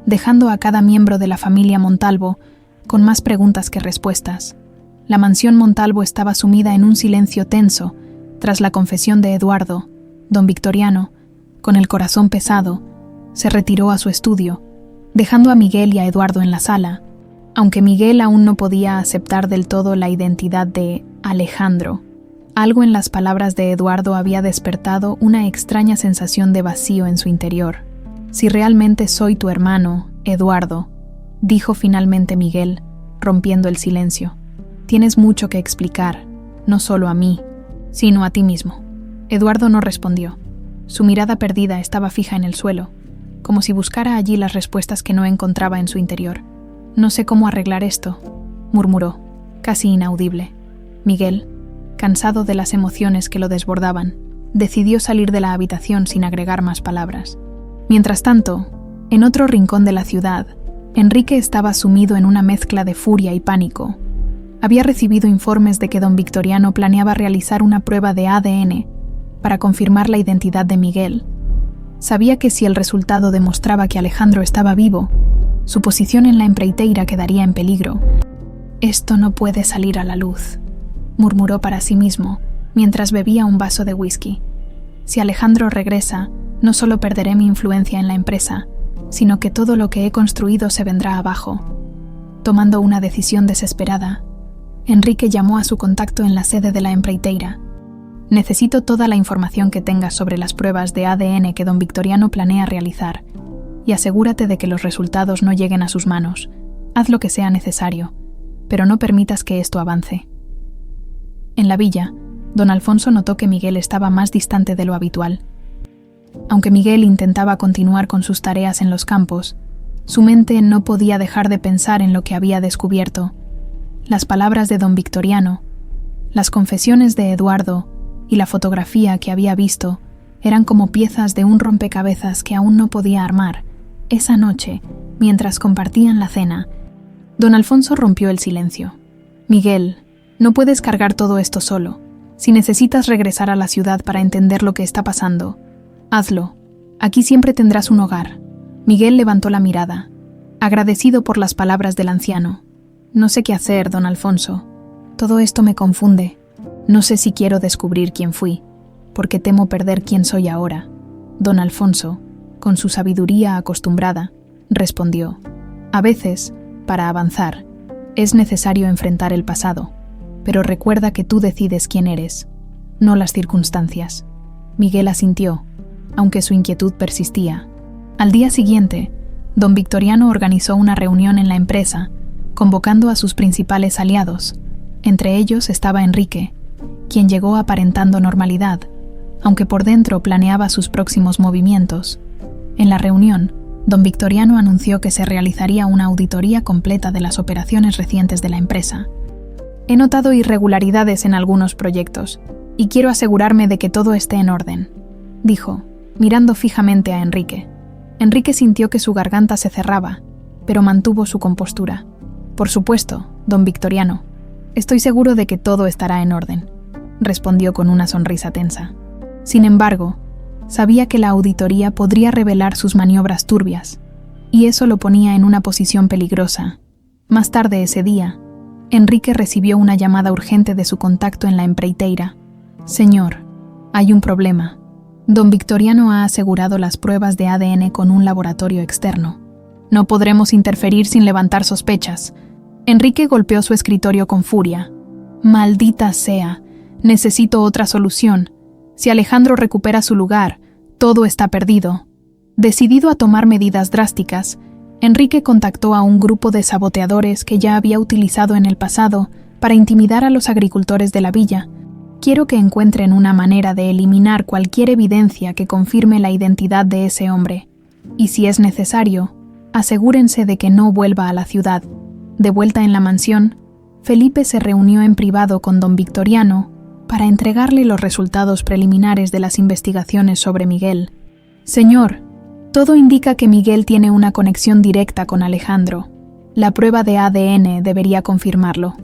dejando a cada miembro de la familia Montalvo con más preguntas que respuestas. La mansión Montalvo estaba sumida en un silencio tenso tras la confesión de Eduardo. Don Victoriano, con el corazón pesado, se retiró a su estudio, dejando a Miguel y a Eduardo en la sala. Aunque Miguel aún no podía aceptar del todo la identidad de Alejandro, algo en las palabras de Eduardo había despertado una extraña sensación de vacío en su interior. «Si realmente soy tu hermano, Eduardo», dijo finalmente Miguel, rompiendo el silencio, «tienes mucho que explicar, no solo a mí, sino a ti mismo». Eduardo no respondió. Su mirada perdida estaba fija en el suelo, como si buscara allí las respuestas que no encontraba en su interior. «No sé cómo arreglar esto», murmuró, casi inaudible. Miguel, cansado de las emociones que lo desbordaban, decidió salir de la habitación sin agregar más palabras. Mientras tanto, en otro rincón de la ciudad, Enrique estaba sumido en una mezcla de furia y pánico. Había recibido informes de que don Victoriano planeaba realizar una prueba de ADN para confirmar la identidad de Miguel. Sabía que si el resultado demostraba que Alejandro estaba vivo, su posición en la empreiteira quedaría en peligro. «Esto no puede salir a la luz», murmuró para sí mismo mientras bebía un vaso de whisky. «Si Alejandro regresa, no solo perderé mi influencia en la empresa, sino que todo lo que he construido se vendrá abajo». Tomando una decisión desesperada, Enrique llamó a su contacto en la sede de la empreiteira. «Necesito toda la información que tengas sobre las pruebas de ADN que don Victoriano planea realizar, y asegúrate de que los resultados no lleguen a sus manos. Haz lo que sea necesario, pero no permitas que esto avance. En la villa, don Alfonso notó que Miguel estaba más distante de lo habitual. Aunque Miguel intentaba continuar con sus tareas en los campos, su mente no podía dejar de pensar en lo que había descubierto. Las palabras de don Victoriano, las confesiones de Eduardo y la fotografía que había visto eran como piezas de un rompecabezas que aún no podía armar. Esa noche, mientras compartían la cena, don Alfonso rompió el silencio. «Miguel, no puedes cargar todo esto solo. Si necesitas regresar a la ciudad para entender lo que está pasando, hazlo. Aquí siempre tendrás un hogar». Miguel levantó la mirada, agradecido por las palabras del anciano. «No sé qué hacer, don Alfonso. Todo esto me confunde. No sé si quiero descubrir quién fui, porque temo perder quién soy ahora». Don Alfonso, con su sabiduría acostumbrada, respondió: «A veces, para avanzar, es necesario enfrentar el pasado, pero recuerda que tú decides quién eres, no las circunstancias». Miguel asintió, aunque su inquietud persistía. Al día siguiente, don Victoriano organizó una reunión en la empresa, convocando a sus principales aliados. Entre ellos estaba Enrique, quien llegó aparentando normalidad, aunque por dentro planeaba sus próximos movimientos. En la reunión, don Victoriano anunció que se realizaría una auditoría completa de las operaciones recientes de la empresa. «He notado irregularidades en algunos proyectos, y quiero asegurarme de que todo esté en orden», dijo, mirando fijamente a Enrique. Enrique sintió que su garganta se cerraba, pero mantuvo su compostura. «Por supuesto, don Victoriano. Estoy seguro de que todo estará en orden», respondió con una sonrisa tensa. Sin embargo, sabía que la auditoría podría revelar sus maniobras turbias, y eso lo ponía en una posición peligrosa. Más tarde ese día, Enrique recibió una llamada urgente de su contacto en la empreiteira. «Señor, hay un problema. Don Victoriano ha asegurado las pruebas de ADN con un laboratorio externo. No podremos interferir sin levantar sospechas». Enrique golpeó su escritorio con furia. «Maldita sea, necesito otra solución. Si Alejandro recupera su lugar, todo está perdido». Decidido a tomar medidas drásticas, Enrique contactó a un grupo de saboteadores que ya había utilizado en el pasado para intimidar a los agricultores de la villa. «Quiero que encuentren una manera de eliminar cualquier evidencia que confirme la identidad de ese hombre. Y si es necesario, asegúrense de que no vuelva a la ciudad». De vuelta en la mansión, Felipe se reunió en privado con don Victoriano para entregarle los resultados preliminares de las investigaciones sobre Miguel. «Señor, todo indica que Miguel tiene una conexión directa con Alejandro. La prueba de ADN debería confirmarlo.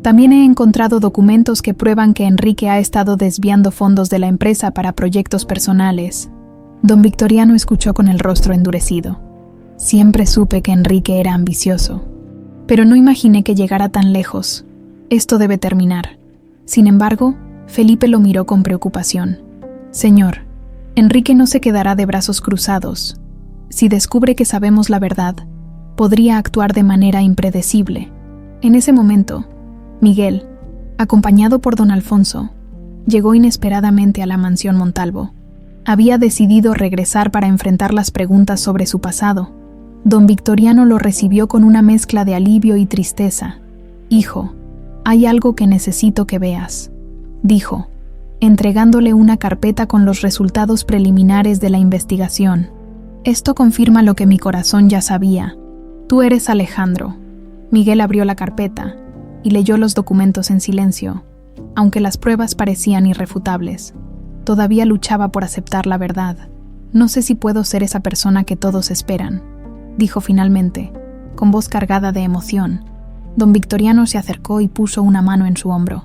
También he encontrado documentos que prueban que Enrique ha estado desviando fondos de la empresa para proyectos personales». Don Victoriano escuchó con el rostro endurecido. «Siempre supe que Enrique era ambicioso, pero no imaginé que llegara tan lejos. Esto debe terminar». Sin embargo, Felipe lo miró con preocupación. «Señor, Enrique no se quedará de brazos cruzados. Si descubre que sabemos la verdad, podría actuar de manera impredecible». En ese momento, Miguel, acompañado por don Alfonso, llegó inesperadamente a la mansión Montalvo. Había decidido regresar para enfrentar las preguntas sobre su pasado. Don Victoriano lo recibió con una mezcla de alivio y tristeza. «Hijo, hay algo que necesito que veas», dijo, entregándole una carpeta con los resultados preliminares de la investigación. «Esto confirma lo que mi corazón ya sabía. Tú eres Alejandro». Miguel abrió la carpeta y leyó los documentos en silencio. Aunque las pruebas parecían irrefutables, todavía luchaba por aceptar la verdad. «No sé si puedo ser esa persona que todos esperan», dijo finalmente, con voz cargada de emoción. Don Victoriano se acercó y puso una mano en su hombro.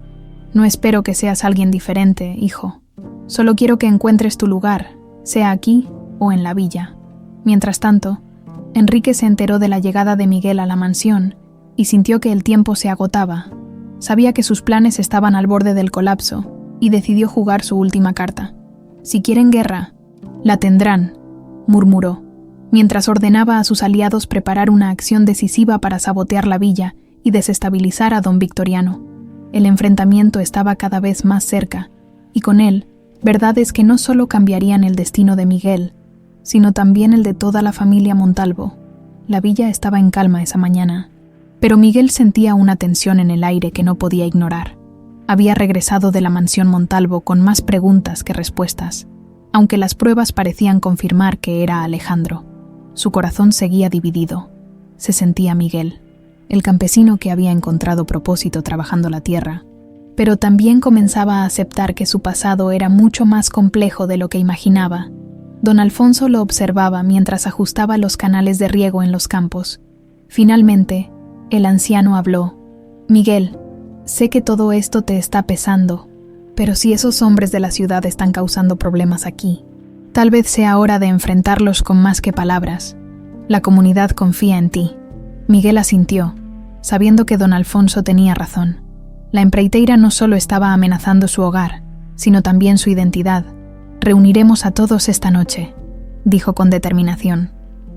«No espero que seas alguien diferente, hijo. Solo quiero que encuentres tu lugar, sea aquí o en la villa». Mientras tanto, Enrique se enteró de la llegada de Miguel a la mansión y sintió que el tiempo se agotaba. Sabía que sus planes estaban al borde del colapso y decidió jugar su última carta. «Si quieren guerra, la tendrán», murmuró, mientras ordenaba a sus aliados preparar una acción decisiva para sabotear la villa y desestabilizar a don Victoriano. El enfrentamiento estaba cada vez más cerca, y con él, verdades que no solo cambiarían el destino de Miguel, sino también el de toda la familia Montalvo. La villa estaba en calma esa mañana, pero Miguel sentía una tensión en el aire que no podía ignorar. Había regresado de la mansión Montalvo con más preguntas que respuestas, aunque las pruebas parecían confirmar que era Alejandro. Su corazón seguía dividido. Se sentía Miguel, el campesino que había encontrado propósito trabajando la tierra, pero también comenzaba a aceptar que su pasado era mucho más complejo de lo que imaginaba. Don Alfonso lo observaba mientras ajustaba los canales de riego en los campos. Finalmente, el anciano habló. «Miguel, sé que todo esto te está pesando, pero si esos hombres de la ciudad están causando problemas aquí, tal vez sea hora de enfrentarlos con más que palabras. La comunidad confía en ti». Miguel asintió, sabiendo que don Alfonso tenía razón. La empreiteira no solo estaba amenazando su hogar, sino también su identidad. «Reuniremos a todos esta noche», dijo con determinación.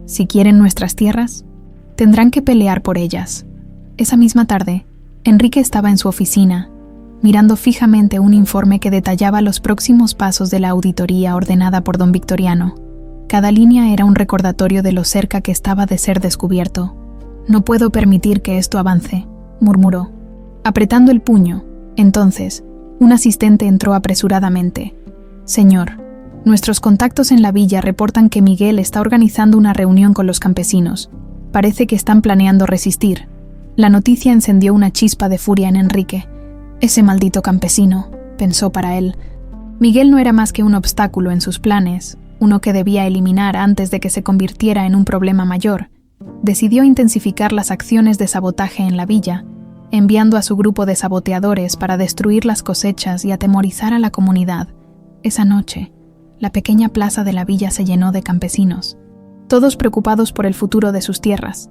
«Si quieren nuestras tierras, tendrán que pelear por ellas». Esa misma tarde, Enrique estaba en su oficina, mirando fijamente un informe que detallaba los próximos pasos de la auditoría ordenada por don Victoriano. Cada línea era un recordatorio de lo cerca que estaba de ser descubierto. «No puedo permitir que esto avance», murmuró, apretando el puño. Entonces, un asistente entró apresuradamente. «Señor, nuestros contactos en la villa reportan que Miguel está organizando una reunión con los campesinos. Parece que están planeando resistir». La noticia encendió una chispa de furia en Enrique. «Ese maldito campesino», pensó para él. Miguel no era más que un obstáculo en sus planes, uno que debía eliminar antes de que se convirtiera en un problema mayor. Decidió intensificar las acciones de sabotaje en la villa, enviando a su grupo de saboteadores para destruir las cosechas y atemorizar a la comunidad. Esa noche, la pequeña plaza de la villa se llenó de campesinos, todos preocupados por el futuro de sus tierras.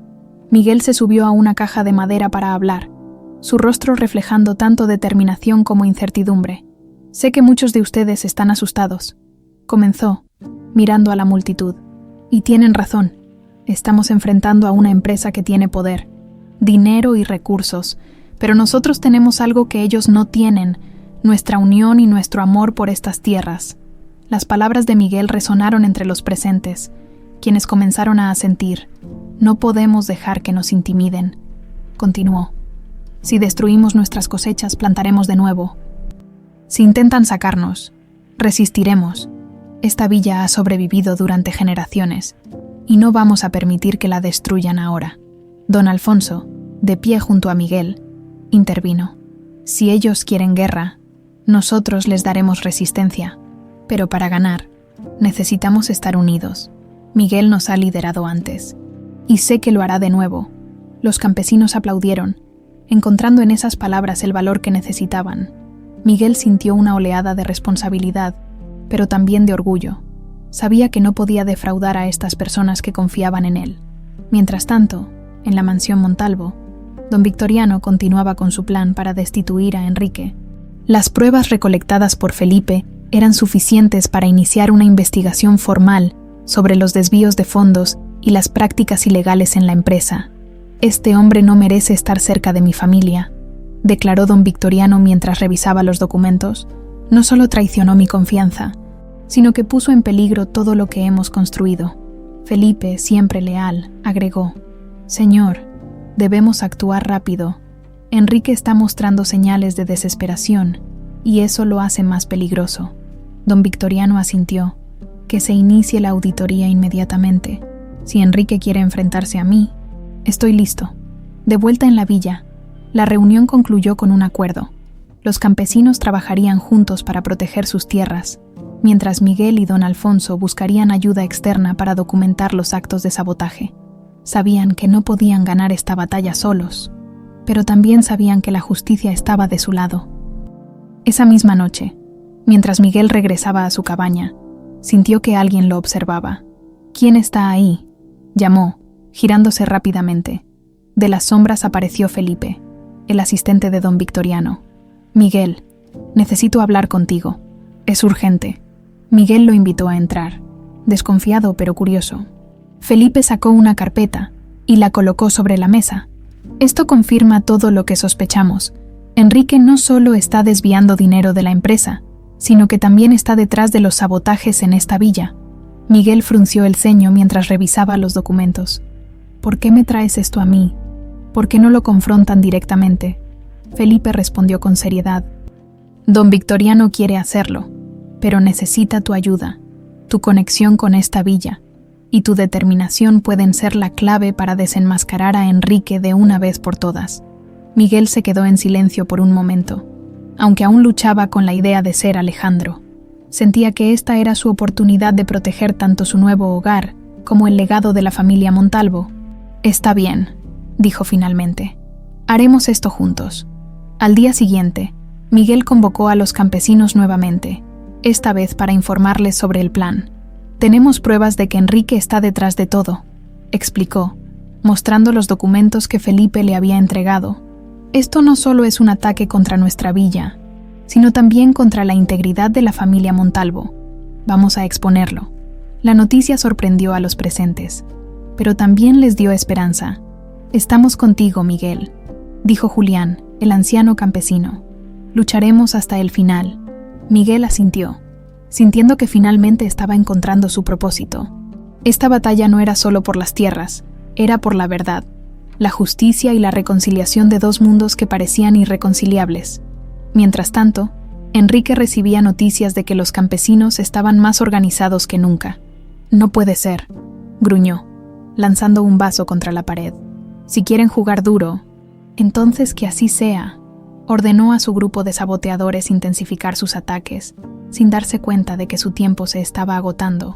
Miguel se subió a una caja de madera para hablar, su rostro reflejando tanto determinación como incertidumbre. «Sé que muchos de ustedes están asustados», comenzó, mirando a la multitud. «Y tienen razón. Estamos enfrentando a una empresa que tiene poder, dinero y recursos, pero nosotros tenemos algo que ellos no tienen, nuestra unión y nuestro amor por estas tierras». Las palabras de Miguel resonaron entre los presentes, quienes comenzaron a asentir. «No podemos dejar que nos intimiden», continuó. «Si destruimos nuestras cosechas, plantaremos de nuevo. Si intentan sacarnos, resistiremos. Esta villa ha sobrevivido durante generaciones, y no vamos a permitir que la destruyan ahora». Don Alfonso, de pie junto a Miguel, intervino. «Si ellos quieren guerra, nosotros les daremos resistencia, pero para ganar, necesitamos estar unidos. Miguel nos ha liderado antes, y sé que lo hará de nuevo». Los campesinos aplaudieron, encontrando en esas palabras el valor que necesitaban. Miguel sintió una oleada de responsabilidad, pero también de orgullo. Sabía que no podía defraudar a estas personas que confiaban en él. Mientras tanto, en la mansión Montalvo, don Victoriano continuaba con su plan para destituir a Enrique. Las pruebas recolectadas por Felipe eran suficientes para iniciar una investigación formal sobre los desvíos de fondos y las prácticas ilegales en la empresa. «Este hombre no merece estar cerca de mi familia», declaró don Victoriano mientras revisaba los documentos. «No solo traicionó mi confianza, sino que puso en peligro todo lo que hemos construido». Felipe, siempre leal, agregó: «Señor, debemos actuar rápido. Enrique está mostrando señales de desesperación, y eso lo hace más peligroso». Don Victoriano asintió. «Que se inicie la auditoría inmediatamente. Si Enrique quiere enfrentarse a mí, estoy listo». De vuelta en la villa, la reunión concluyó con un acuerdo. Los campesinos trabajarían juntos para proteger sus tierras, mientras Miguel y don Alfonso buscarían ayuda externa para documentar los actos de sabotaje. Sabían que no podían ganar esta batalla solos, pero también sabían que la justicia estaba de su lado. Esa misma noche, mientras Miguel regresaba a su cabaña, sintió que alguien lo observaba. «¿Quién está ahí?», llamó, girándose rápidamente. De las sombras apareció Felipe, el asistente de don Victoriano. «Miguel, necesito hablar contigo. Es urgente». Miguel lo invitó a entrar, desconfiado pero curioso. Felipe sacó una carpeta y la colocó sobre la mesa. «Esto confirma todo lo que sospechamos. Enrique no solo está desviando dinero de la empresa, sino que también está detrás de los sabotajes en esta villa». Miguel frunció el ceño mientras revisaba los documentos. ¿Por qué me traes esto a mí? ¿Por qué no lo confrontan directamente? Felipe respondió con seriedad. Don Victoriano quiere hacerlo, pero necesita tu ayuda. Tu conexión con esta villa y tu determinación pueden ser la clave para desenmascarar a Enrique de una vez por todas. Miguel se quedó en silencio por un momento, aunque aún luchaba con la idea de ser Alejandro. Sentía que esta era su oportunidad de proteger tanto su nuevo hogar como el legado de la familia Montalvo. Está bien, dijo finalmente. Haremos esto juntos. Al día siguiente, Miguel convocó a los campesinos nuevamente, esta vez para informarles sobre el plan. Tenemos pruebas de que Enrique está detrás de todo, explicó, mostrando los documentos que Felipe le había entregado. Esto no solo es un ataque contra nuestra villa, sino también contra la integridad de la familia Montalvo. Vamos a exponerlo. La noticia sorprendió a los presentes, pero también les dio esperanza. Estamos contigo, Miguel, dijo Julián, el anciano campesino. Lucharemos hasta el final. Miguel asintió, sintiendo que finalmente estaba encontrando su propósito. Esta batalla no era solo por las tierras, era por la verdad, la justicia y la reconciliación de dos mundos que parecían irreconciliables. Mientras tanto, Enrique recibía noticias de que los campesinos estaban más organizados que nunca. No puede ser, gruñó, lanzando un vaso contra la pared. Si quieren jugar duro, entonces que así sea. Ordenó a su grupo de saboteadores intensificar sus ataques, sin darse cuenta de que su tiempo se estaba agotando.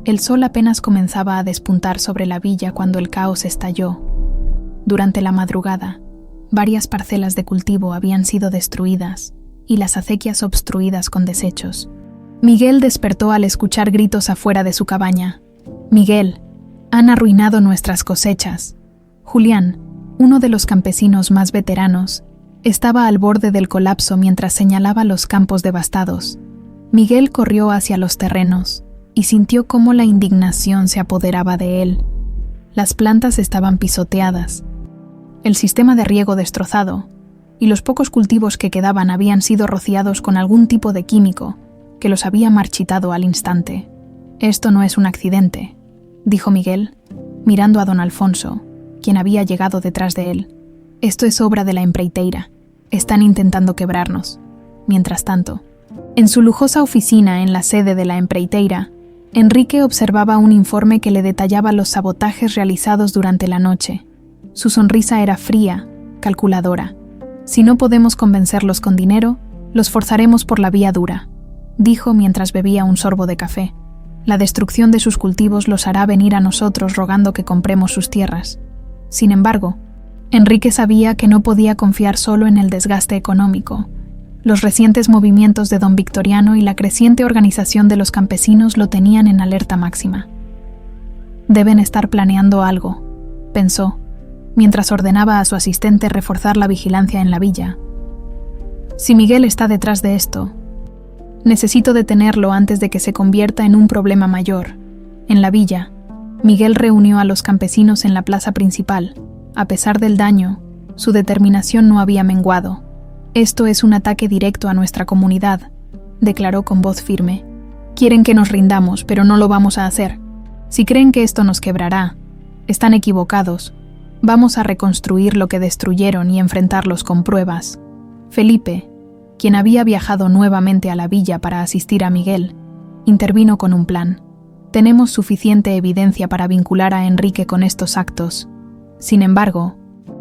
El sol apenas comenzaba a despuntar sobre la villa cuando el caos estalló. Durante la madrugada, varias parcelas de cultivo habían sido destruidas y las acequias obstruidas con desechos. Miguel despertó al escuchar gritos afuera de su cabaña. «Miguel, han arruinado nuestras cosechas». Julián, uno de los campesinos más veteranos, estaba al borde del colapso mientras señalaba los campos devastados. Miguel corrió hacia los terrenos y sintió cómo la indignación se apoderaba de él. Las plantas estaban pisoteadas, el sistema de riego destrozado, y los pocos cultivos que quedaban habían sido rociados con algún tipo de químico que los había marchitado al instante. «Esto no es un accidente», dijo Miguel, mirando a don Alfonso, quien había llegado detrás de él. «Esto es obra de la empreiteira. Están intentando quebrarnos». Mientras tanto, en su lujosa oficina en la sede de la empreiteira, Enrique observaba un informe que le detallaba los sabotajes realizados durante la noche. Su sonrisa era fría, calculadora. «Si no podemos convencerlos con dinero, los forzaremos por la vía dura», dijo mientras bebía un sorbo de café. «La destrucción de sus cultivos los hará venir a nosotros rogando que compremos sus tierras». Sin embargo, Enrique sabía que no podía confiar solo en el desgaste económico. Los recientes movimientos de don Victoriano y la creciente organización de los campesinos lo tenían en alerta máxima. «Deben estar planeando algo», pensó, mientras ordenaba a su asistente reforzar la vigilancia en la villa. «Si Miguel está detrás de esto, necesito detenerlo antes de que se convierta en un problema mayor». En la villa, Miguel reunió a los campesinos en la plaza principal. A pesar del daño, su determinación no había menguado. «Esto es un ataque directo a nuestra comunidad», declaró con voz firme. «Quieren que nos rindamos, pero no lo vamos a hacer. Si creen que esto nos quebrará, están equivocados. Vamos a reconstruir lo que destruyeron y enfrentarlos con pruebas». Felipe, quien había viajado nuevamente a la villa para asistir a Miguel, intervino con un plan. «Tenemos suficiente evidencia para vincular a Enrique con estos actos. Sin embargo,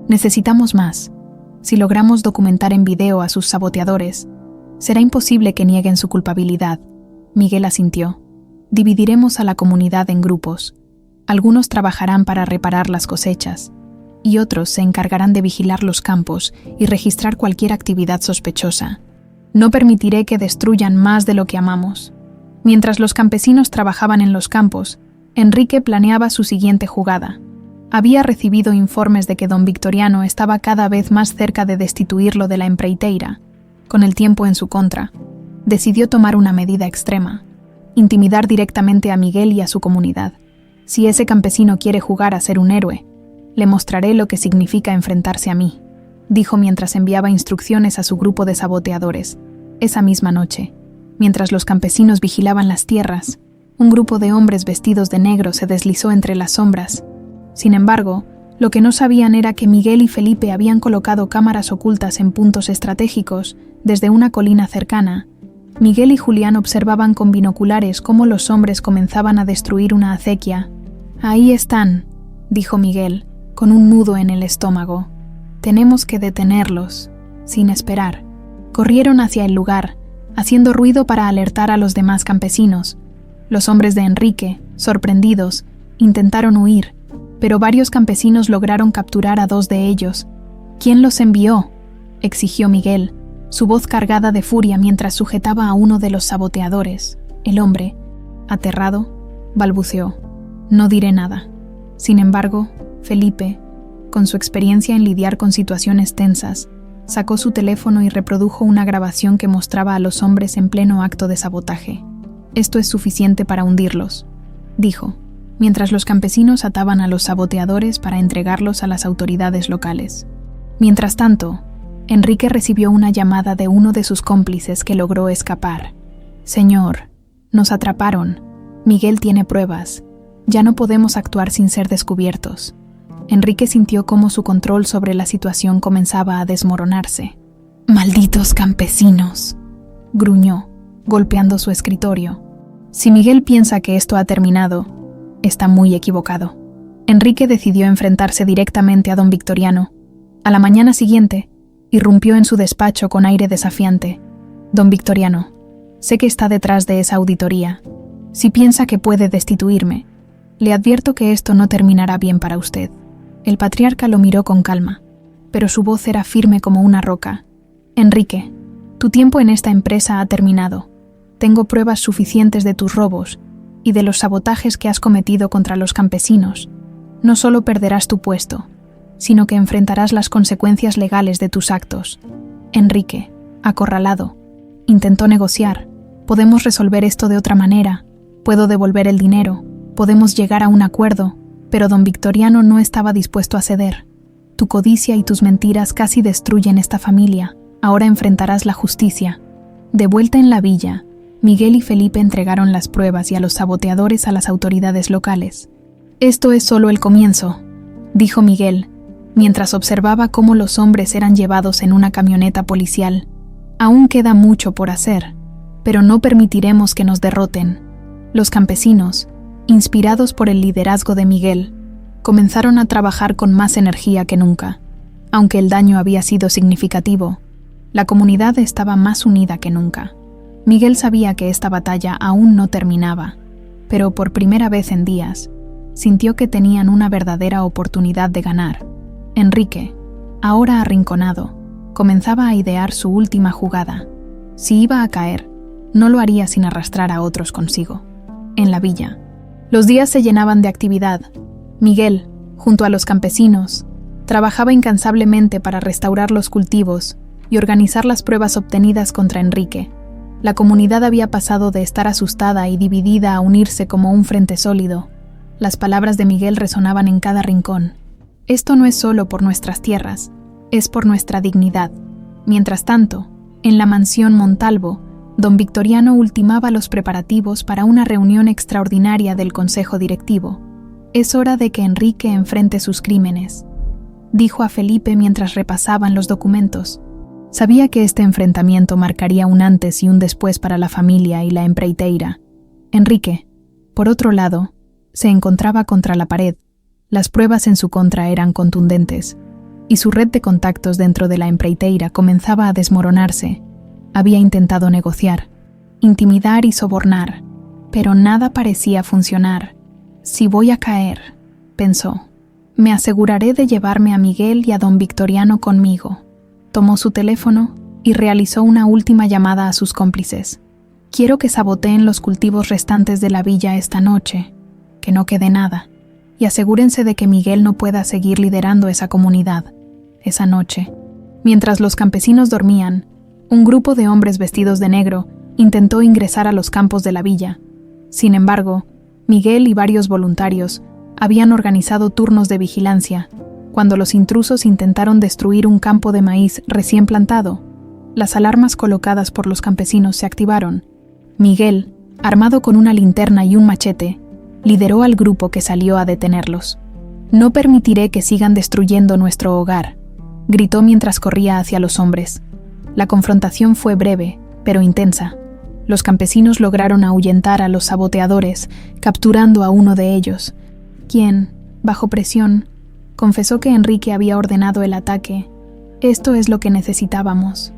necesitamos más. Si logramos documentar en video a sus saboteadores, será imposible que nieguen su culpabilidad». Miguel asintió. «Dividiremos a la comunidad en grupos. Algunos trabajarán para reparar las cosechas, y otros se encargarán de vigilar los campos y registrar cualquier actividad sospechosa. No permitiré que destruyan más de lo que amamos». Mientras los campesinos trabajaban en los campos, Enrique planeaba su siguiente jugada. Había recibido informes de que don Victoriano estaba cada vez más cerca de destituirlo de la empreiteira. Con el tiempo en su contra, decidió tomar una medida extrema: intimidar directamente a Miguel y a su comunidad. «Si ese campesino quiere jugar a ser un héroe, le mostraré lo que significa enfrentarse a mí», dijo mientras enviaba instrucciones a su grupo de saboteadores. Esa misma noche, mientras los campesinos vigilaban las tierras, Un grupo de hombres vestidos de negro se deslizó entre las sombras. Sin embargo, lo que no sabían era que Miguel y Felipe habían colocado cámaras ocultas en puntos estratégicos desde una colina cercana. Miguel y Julián observaban con binoculares cómo los hombres comenzaban a destruir una acequia. «Ahí están», dijo Miguel, con un nudo en el estómago. «Tenemos que detenerlos», sin esperar. Corrieron hacia el lugar, haciendo ruido para alertar a los demás campesinos. Los hombres de Enrique, sorprendidos, intentaron huir, pero varios campesinos lograron capturar a 2 de ellos. «¿Quién los envió?», exigió Miguel, su voz cargada de furia mientras sujetaba a uno de los saboteadores. El hombre, aterrado, balbuceó: «No diré nada». Sin embargo, Felipe, con su experiencia en lidiar con situaciones tensas, sacó su teléfono y reprodujo una grabación que mostraba a los hombres en pleno acto de sabotaje. «Esto es suficiente para hundirlos», dijo, mientras los campesinos ataban a los saboteadores para entregarlos a las autoridades locales. Mientras tanto, Enrique recibió una llamada de uno de sus cómplices que logró escapar. «Señor, nos atraparon. Miguel tiene pruebas. Ya no podemos actuar sin ser descubiertos». Enrique sintió cómo su control sobre la situación comenzaba a desmoronarse. «¡Malditos campesinos!», gruñó, golpeando su escritorio. Si Miguel piensa que esto ha terminado, está muy equivocado. Enrique decidió enfrentarse directamente a don Victoriano. A la mañana siguiente, irrumpió en su despacho con aire desafiante. «Don Victoriano, sé que está detrás de esa auditoría. Si piensa que puede destituirme, le advierto que esto no terminará bien para usted». El patriarca lo miró con calma, pero su voz era firme como una roca. «Enrique, tu tiempo en esta empresa ha terminado. Tengo pruebas suficientes de tus robos y de los sabotajes que has cometido contra los campesinos. No solo perderás tu puesto, sino que enfrentarás las consecuencias legales de tus actos». Enrique, acorralado, intentó negociar. «Podemos resolver esto de otra manera. Puedo devolver el dinero. Podemos llegar a un acuerdo». Pero don Victoriano no estaba dispuesto a ceder. «Tu codicia y tus mentiras casi destruyen esta familia. Ahora enfrentarás la justicia». De vuelta en la villa, Miguel y Felipe entregaron las pruebas y a los saboteadores a las autoridades locales. «Esto es solo el comienzo», dijo Miguel, mientras observaba cómo los hombres eran llevados en una camioneta policial. «Aún queda mucho por hacer, pero no permitiremos que nos derroten». Los campesinos, inspirados por el liderazgo de Miguel, comenzaron a trabajar con más energía que nunca. Aunque el daño había sido significativo, la comunidad estaba más unida que nunca. Miguel sabía que esta batalla aún no terminaba, pero por primera vez en días, sintió que tenían una verdadera oportunidad de ganar. Enrique, ahora arrinconado, comenzaba a idear su última jugada. Si iba a caer, no lo haría sin arrastrar a otros consigo. En la villa, los días se llenaban de actividad. Miguel, junto a los campesinos, trabajaba incansablemente para restaurar los cultivos y organizar las pruebas obtenidas contra Enrique. La comunidad había pasado de estar asustada y dividida a unirse como un frente sólido. Las palabras de Miguel resonaban en cada rincón. «Esto no es solo por nuestras tierras, es por nuestra dignidad». Mientras tanto, en la mansión Montalvo, don Victoriano ultimaba los preparativos para una reunión extraordinaria del Consejo Directivo. «Es hora de que Enrique enfrente sus crímenes», dijo a Felipe mientras repasaban los documentos. Sabía que este enfrentamiento marcaría un antes y un después para la familia y la empreiteira. Enrique, por otro lado, se encontraba contra la pared. Las pruebas en su contra eran contundentes, y su red de contactos dentro de la empreiteira comenzaba a desmoronarse. Había intentado negociar, intimidar y sobornar, pero nada parecía funcionar. «Si voy a caer», pensó, «me aseguraré de llevarme a Miguel y a don Victoriano conmigo». Tomó su teléfono y realizó una última llamada a sus cómplices. «Quiero que saboteen los cultivos restantes de la villa esta noche, que no quede nada, y asegúrense de que Miguel no pueda seguir liderando esa comunidad». Esa noche, mientras los campesinos dormían, un grupo de hombres vestidos de negro intentó ingresar a los campos de la villa. Sin embargo, Miguel y varios voluntarios habían organizado turnos de vigilancia. Cuando los intrusos intentaron destruir un campo de maíz recién plantado, las alarmas colocadas por los campesinos se activaron. Miguel, armado con una linterna y un machete, lideró al grupo que salió a detenerlos. «No permitiré que sigan destruyendo nuestro hogar», gritó mientras corría hacia los hombres. La confrontación fue breve, pero intensa. Los campesinos lograron ahuyentar a los saboteadores, capturando a uno de ellos, quien, bajo presión, confesó que Enrique había ordenado el ataque. «Esto es lo que necesitábamos»,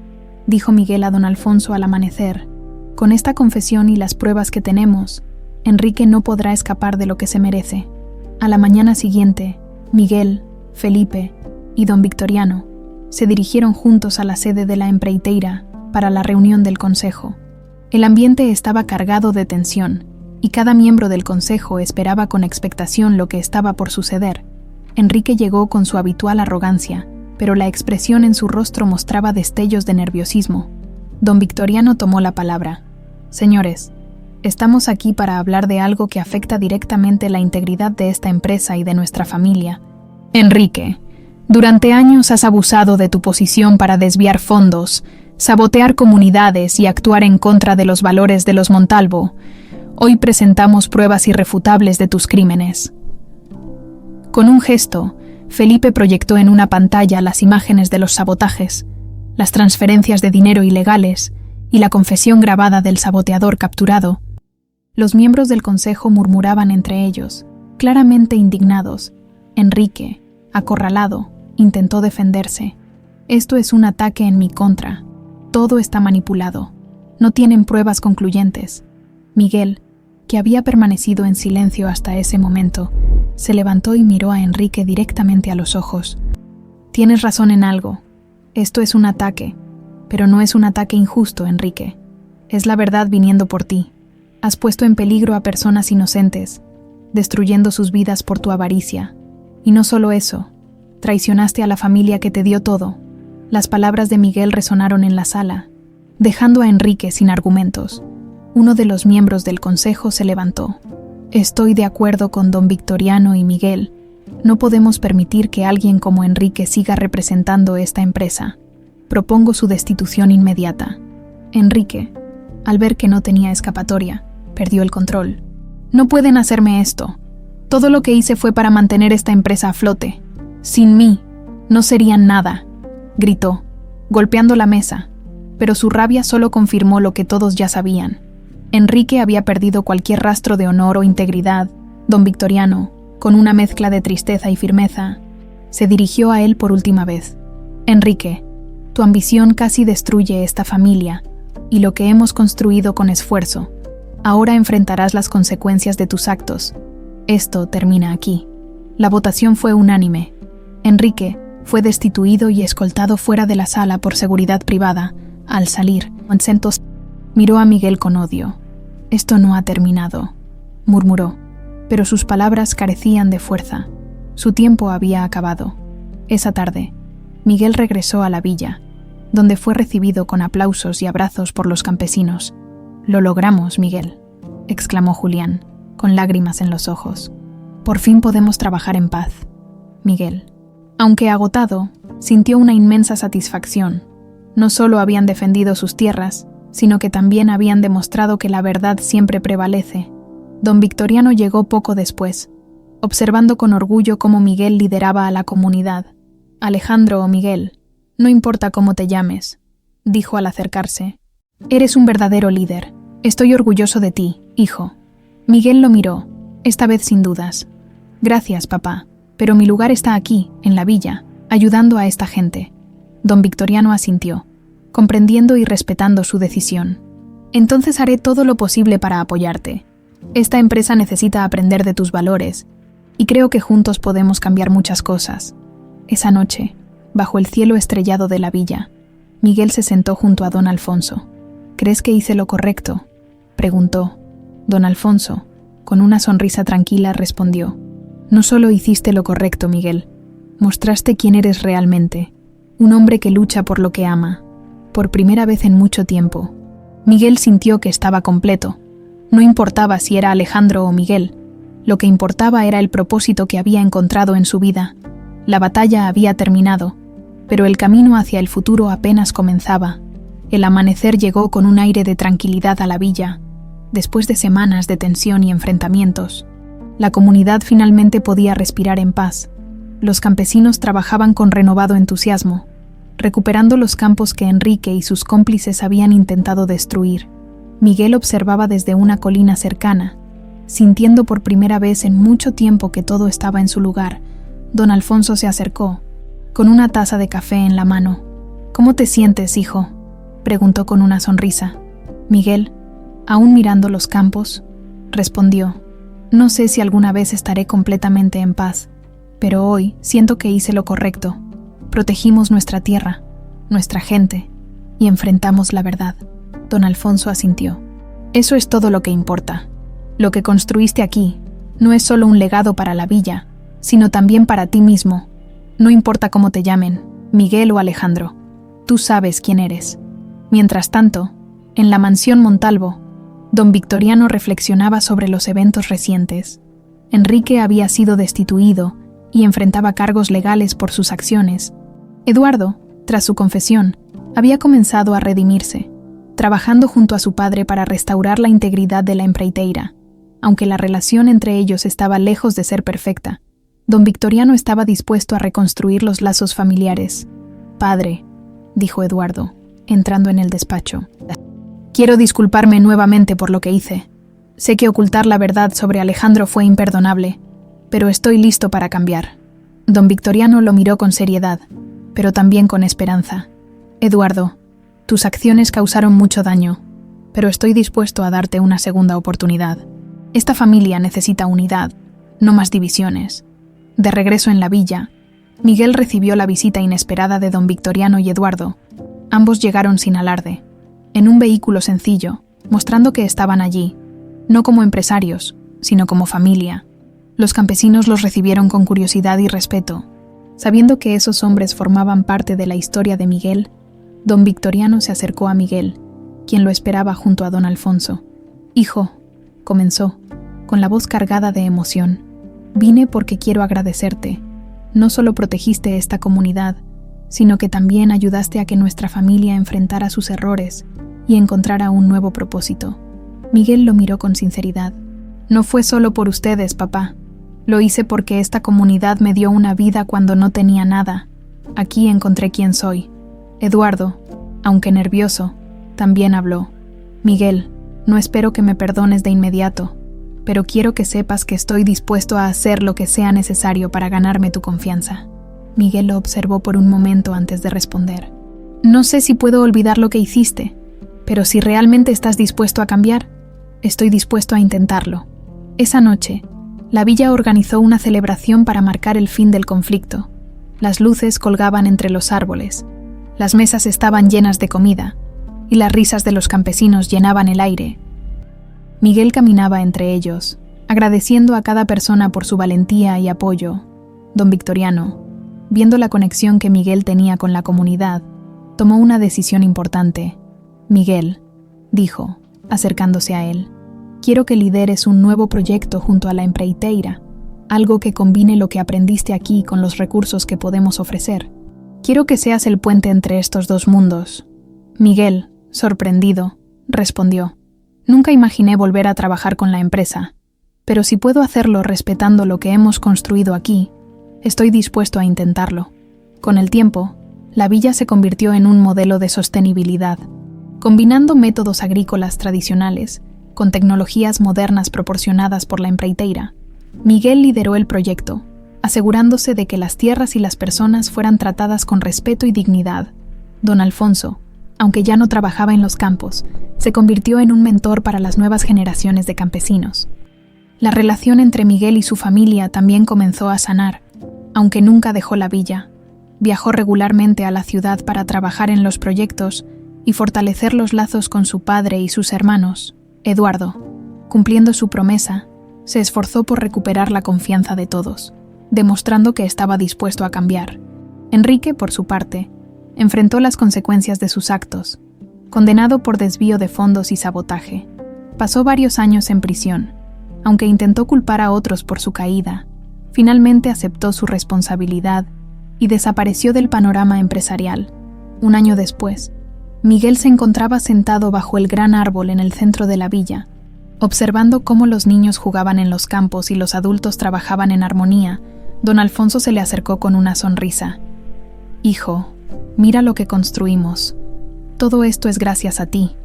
dijo Miguel a don Alfonso al amanecer. «Con esta confesión y las pruebas que tenemos, Enrique no podrá escapar de lo que se merece». A la mañana siguiente, Miguel, Felipe y don Victoriano se dirigieron juntos a la sede de la empreiteira para la reunión del consejo. El ambiente estaba cargado de tensión y cada miembro del consejo esperaba con expectación lo que estaba por suceder. Enrique llegó con su habitual arrogancia, pero la expresión en su rostro mostraba destellos de nerviosismo. Don Victoriano tomó la palabra. «Señores, estamos aquí para hablar de algo que afecta directamente la integridad de esta empresa y de nuestra familia. Enrique, durante años has abusado de tu posición para desviar fondos, sabotear comunidades y actuar en contra de los valores de los Montalvo. Hoy presentamos pruebas irrefutables de tus crímenes». Con un gesto, Felipe proyectó en una pantalla las imágenes de los sabotajes, las transferencias de dinero ilegales y la confesión grabada del saboteador capturado. Los miembros del consejo murmuraban entre ellos, claramente indignados. Enrique, acorralado, intentó defenderse. «Esto es un ataque en mi contra. Todo está manipulado. No tienen pruebas concluyentes». Miguel, que había permanecido en silencio hasta ese momento, se levantó y miró a Enrique directamente a los ojos. «Tienes razón en algo. Esto es un ataque, pero no es un ataque injusto, Enrique. Es la verdad viniendo por ti. Has puesto en peligro a personas inocentes, destruyendo sus vidas por tu avaricia. Y no solo eso, traicionaste a la familia que te dio todo». Las palabras de Miguel resonaron en la sala, dejando a Enrique sin argumentos. Uno de los miembros del consejo se levantó. «Estoy de acuerdo con don Victoriano y Miguel. No podemos permitir que alguien como Enrique siga representando esta empresa. Propongo su destitución inmediata». Enrique, al ver que no tenía escapatoria, perdió el control. «No pueden hacerme esto. Todo lo que hice fue para mantener esta empresa a flote. Sin mí, no serían nada», gritó, golpeando la mesa, pero su rabia solo confirmó lo que todos ya sabían. Enrique había perdido cualquier rastro de honor o integridad. Don Victoriano, con una mezcla de tristeza y firmeza, se dirigió a él por última vez. «Enrique, tu ambición casi destruye esta familia y lo que hemos construido con esfuerzo. Ahora enfrentarás las consecuencias de tus actos. Esto termina aquí». La votación fue unánime. Enrique fue destituido y escoltado fuera de la sala por seguridad privada. Al salir, Monsentos miró a Miguel con odio. «Esto no ha terminado», murmuró, pero sus palabras carecían de fuerza. Su tiempo había acabado. Esa tarde, Miguel regresó a la villa, donde fue recibido con aplausos y abrazos por los campesinos. «Lo logramos, Miguel», exclamó Julián, con lágrimas en los ojos. «Por fin podemos trabajar en paz». Miguel, aunque agotado, sintió una inmensa satisfacción. No solo habían defendido sus tierras, sino que también habían demostrado que la verdad siempre prevalece. Don Victoriano llegó poco después, observando con orgullo cómo Miguel lideraba a la comunidad. «Alejandro o Miguel, no importa cómo te llames», dijo al acercarse. «Eres un verdadero líder. Estoy orgulloso de ti, hijo». Miguel lo miró, esta vez sin dudas. «Gracias, papá, pero mi lugar está aquí, en la villa, ayudando a esta gente». Don Victoriano asintió, comprendiendo y respetando su decisión. «Entonces haré todo lo posible para apoyarte. Esta empresa necesita aprender de tus valores, y creo que juntos podemos cambiar muchas cosas». Esa noche, bajo el cielo estrellado de la villa, Miguel se sentó junto a don Alfonso. «¿Crees que hice lo correcto?», preguntó. Don Alfonso, con una sonrisa tranquila, respondió: «No solo hiciste lo correcto, Miguel, mostraste quién eres realmente, un hombre que lucha por lo que ama». Por primera vez en mucho tiempo, Miguel sintió que estaba completo. No importaba si era Alejandro o Miguel, lo que importaba era el propósito que había encontrado en su vida. La batalla había terminado, pero el camino hacia el futuro apenas comenzaba. El amanecer llegó con un aire de tranquilidad a la villa. Después de semanas de tensión y enfrentamientos, la comunidad finalmente podía respirar en paz. Los campesinos trabajaban con renovado entusiasmo, recuperando los campos que Enrique y sus cómplices habían intentado destruir. Miguel observaba desde una colina cercana, sintiendo por primera vez en mucho tiempo que todo estaba en su lugar. Don Alfonso se acercó, con una taza de café en la mano. «¿Cómo te sientes, hijo?», preguntó con una sonrisa. Miguel, aún mirando los campos, respondió: «No sé si alguna vez estaré completamente en paz, pero hoy siento que hice lo correcto. Protegimos nuestra tierra, nuestra gente, y enfrentamos la verdad». Don Alfonso asintió. «Eso es todo lo que importa. Lo que construiste aquí no es solo un legado para la villa, sino también para ti mismo. No importa cómo te llamen, Miguel o Alejandro, tú sabes quién eres». Mientras tanto, en la mansión Montalvo, don Victoriano reflexionaba sobre los eventos recientes. Enrique había sido destituido y enfrentaba cargos legales por sus acciones. Eduardo, tras su confesión, había comenzado a redimirse, trabajando junto a su padre para restaurar la integridad de la empreiteira. Aunque la relación entre ellos estaba lejos de ser perfecta, don Victoriano estaba dispuesto a reconstruir los lazos familiares. «Padre», dijo Eduardo, entrando en el despacho, «quiero disculparme nuevamente por lo que hice. Sé que ocultar la verdad sobre Alejandro fue imperdonable, pero estoy listo para cambiar». Don Victoriano lo miró con seriedad, pero también con esperanza. «Eduardo, tus acciones causaron mucho daño, pero estoy dispuesto a darte una segunda oportunidad. Esta familia necesita unidad, no más divisiones». De regreso en la villa, Miguel recibió la visita inesperada de don Victoriano y Eduardo. Ambos llegaron sin alarde, en un vehículo sencillo, mostrando que estaban allí, no como empresarios, sino como familia. Los campesinos los recibieron con curiosidad y respeto. Sabiendo que esos hombres formaban parte de la historia de Miguel, don Victoriano se acercó a Miguel, quien lo esperaba junto a don Alfonso. «Hijo», comenzó, con la voz cargada de emoción, «vine porque quiero agradecerte. No solo protegiste esta comunidad, sino que también ayudaste a que nuestra familia enfrentara sus errores y encontrara un nuevo propósito». Miguel lo miró con sinceridad. «No fue solo por ustedes, papá. Lo hice porque esta comunidad me dio una vida cuando no tenía nada. Aquí encontré quién soy». Eduardo, aunque nervioso, también habló. «Miguel, no espero que me perdones de inmediato, pero quiero que sepas que estoy dispuesto a hacer lo que sea necesario para ganarme tu confianza». Miguel lo observó por un momento antes de responder. «No sé si puedo olvidar lo que hiciste, pero si realmente estás dispuesto a cambiar, estoy dispuesto a intentarlo». Esa noche, la villa organizó una celebración para marcar el fin del conflicto. Las luces colgaban entre los árboles, las mesas estaban llenas de comida, y las risas de los campesinos llenaban el aire. Miguel caminaba entre ellos, agradeciendo a cada persona por su valentía y apoyo. Don Victoriano, viendo la conexión que Miguel tenía con la comunidad, tomó una decisión importante. «Miguel», dijo, acercándose a él, «quiero que lideres un nuevo proyecto junto a la empreiteira, algo que combine lo que aprendiste aquí con los recursos que podemos ofrecer. Quiero que seas el puente entre estos dos mundos». Miguel, sorprendido, respondió: «Nunca imaginé volver a trabajar con la empresa, pero si puedo hacerlo respetando lo que hemos construido aquí, estoy dispuesto a intentarlo». Con el tiempo, la villa se convirtió en un modelo de sostenibilidad, combinando métodos agrícolas tradicionales con tecnologías modernas proporcionadas por la empreiteira. Miguel lideró el proyecto, asegurándose de que las tierras y las personas fueran tratadas con respeto y dignidad. Don Alfonso, aunque ya no trabajaba en los campos, se convirtió en un mentor para las nuevas generaciones de campesinos. La relación entre Miguel y su familia también comenzó a sanar, aunque nunca dejó la villa. Viajó regularmente a la ciudad para trabajar en los proyectos y fortalecer los lazos con su padre y sus hermanos. Eduardo, cumpliendo su promesa, se esforzó por recuperar la confianza de todos, demostrando que estaba dispuesto a cambiar. Enrique, por su parte, enfrentó las consecuencias de sus actos. Condenado por desvío de fondos y sabotaje, pasó varios años en prisión. Aunque intentó culpar a otros por su caída, finalmente aceptó su responsabilidad y desapareció del panorama empresarial. Un año después, Miguel se encontraba sentado bajo el gran árbol en el centro de la villa, Observando cómo los niños jugaban en los campos y los adultos trabajaban en armonía, don Alfonso se le acercó con una sonrisa. «Hijo, mira lo que construimos. Todo esto es gracias a ti».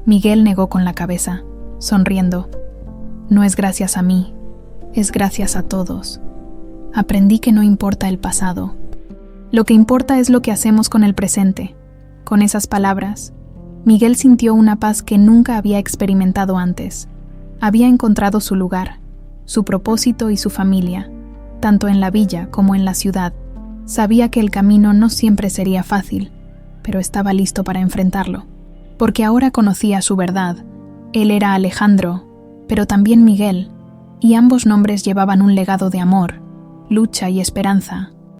Miguel negó con la cabeza, sonriendo. «No es gracias a mí, es gracias a todos. Aprendí que no importa el pasado. Lo que importa es lo que hacemos con el presente». Con esas palabras, Miguel sintió una paz que nunca había experimentado antes. Había encontrado su lugar, su propósito y su familia, tanto en la villa como en la ciudad. Sabía que el camino no siempre sería fácil, pero estaba listo para enfrentarlo, porque ahora conocía su verdad. Él era Alejandro, pero también Miguel, y ambos nombres llevaban un legado de amor, lucha y esperanza.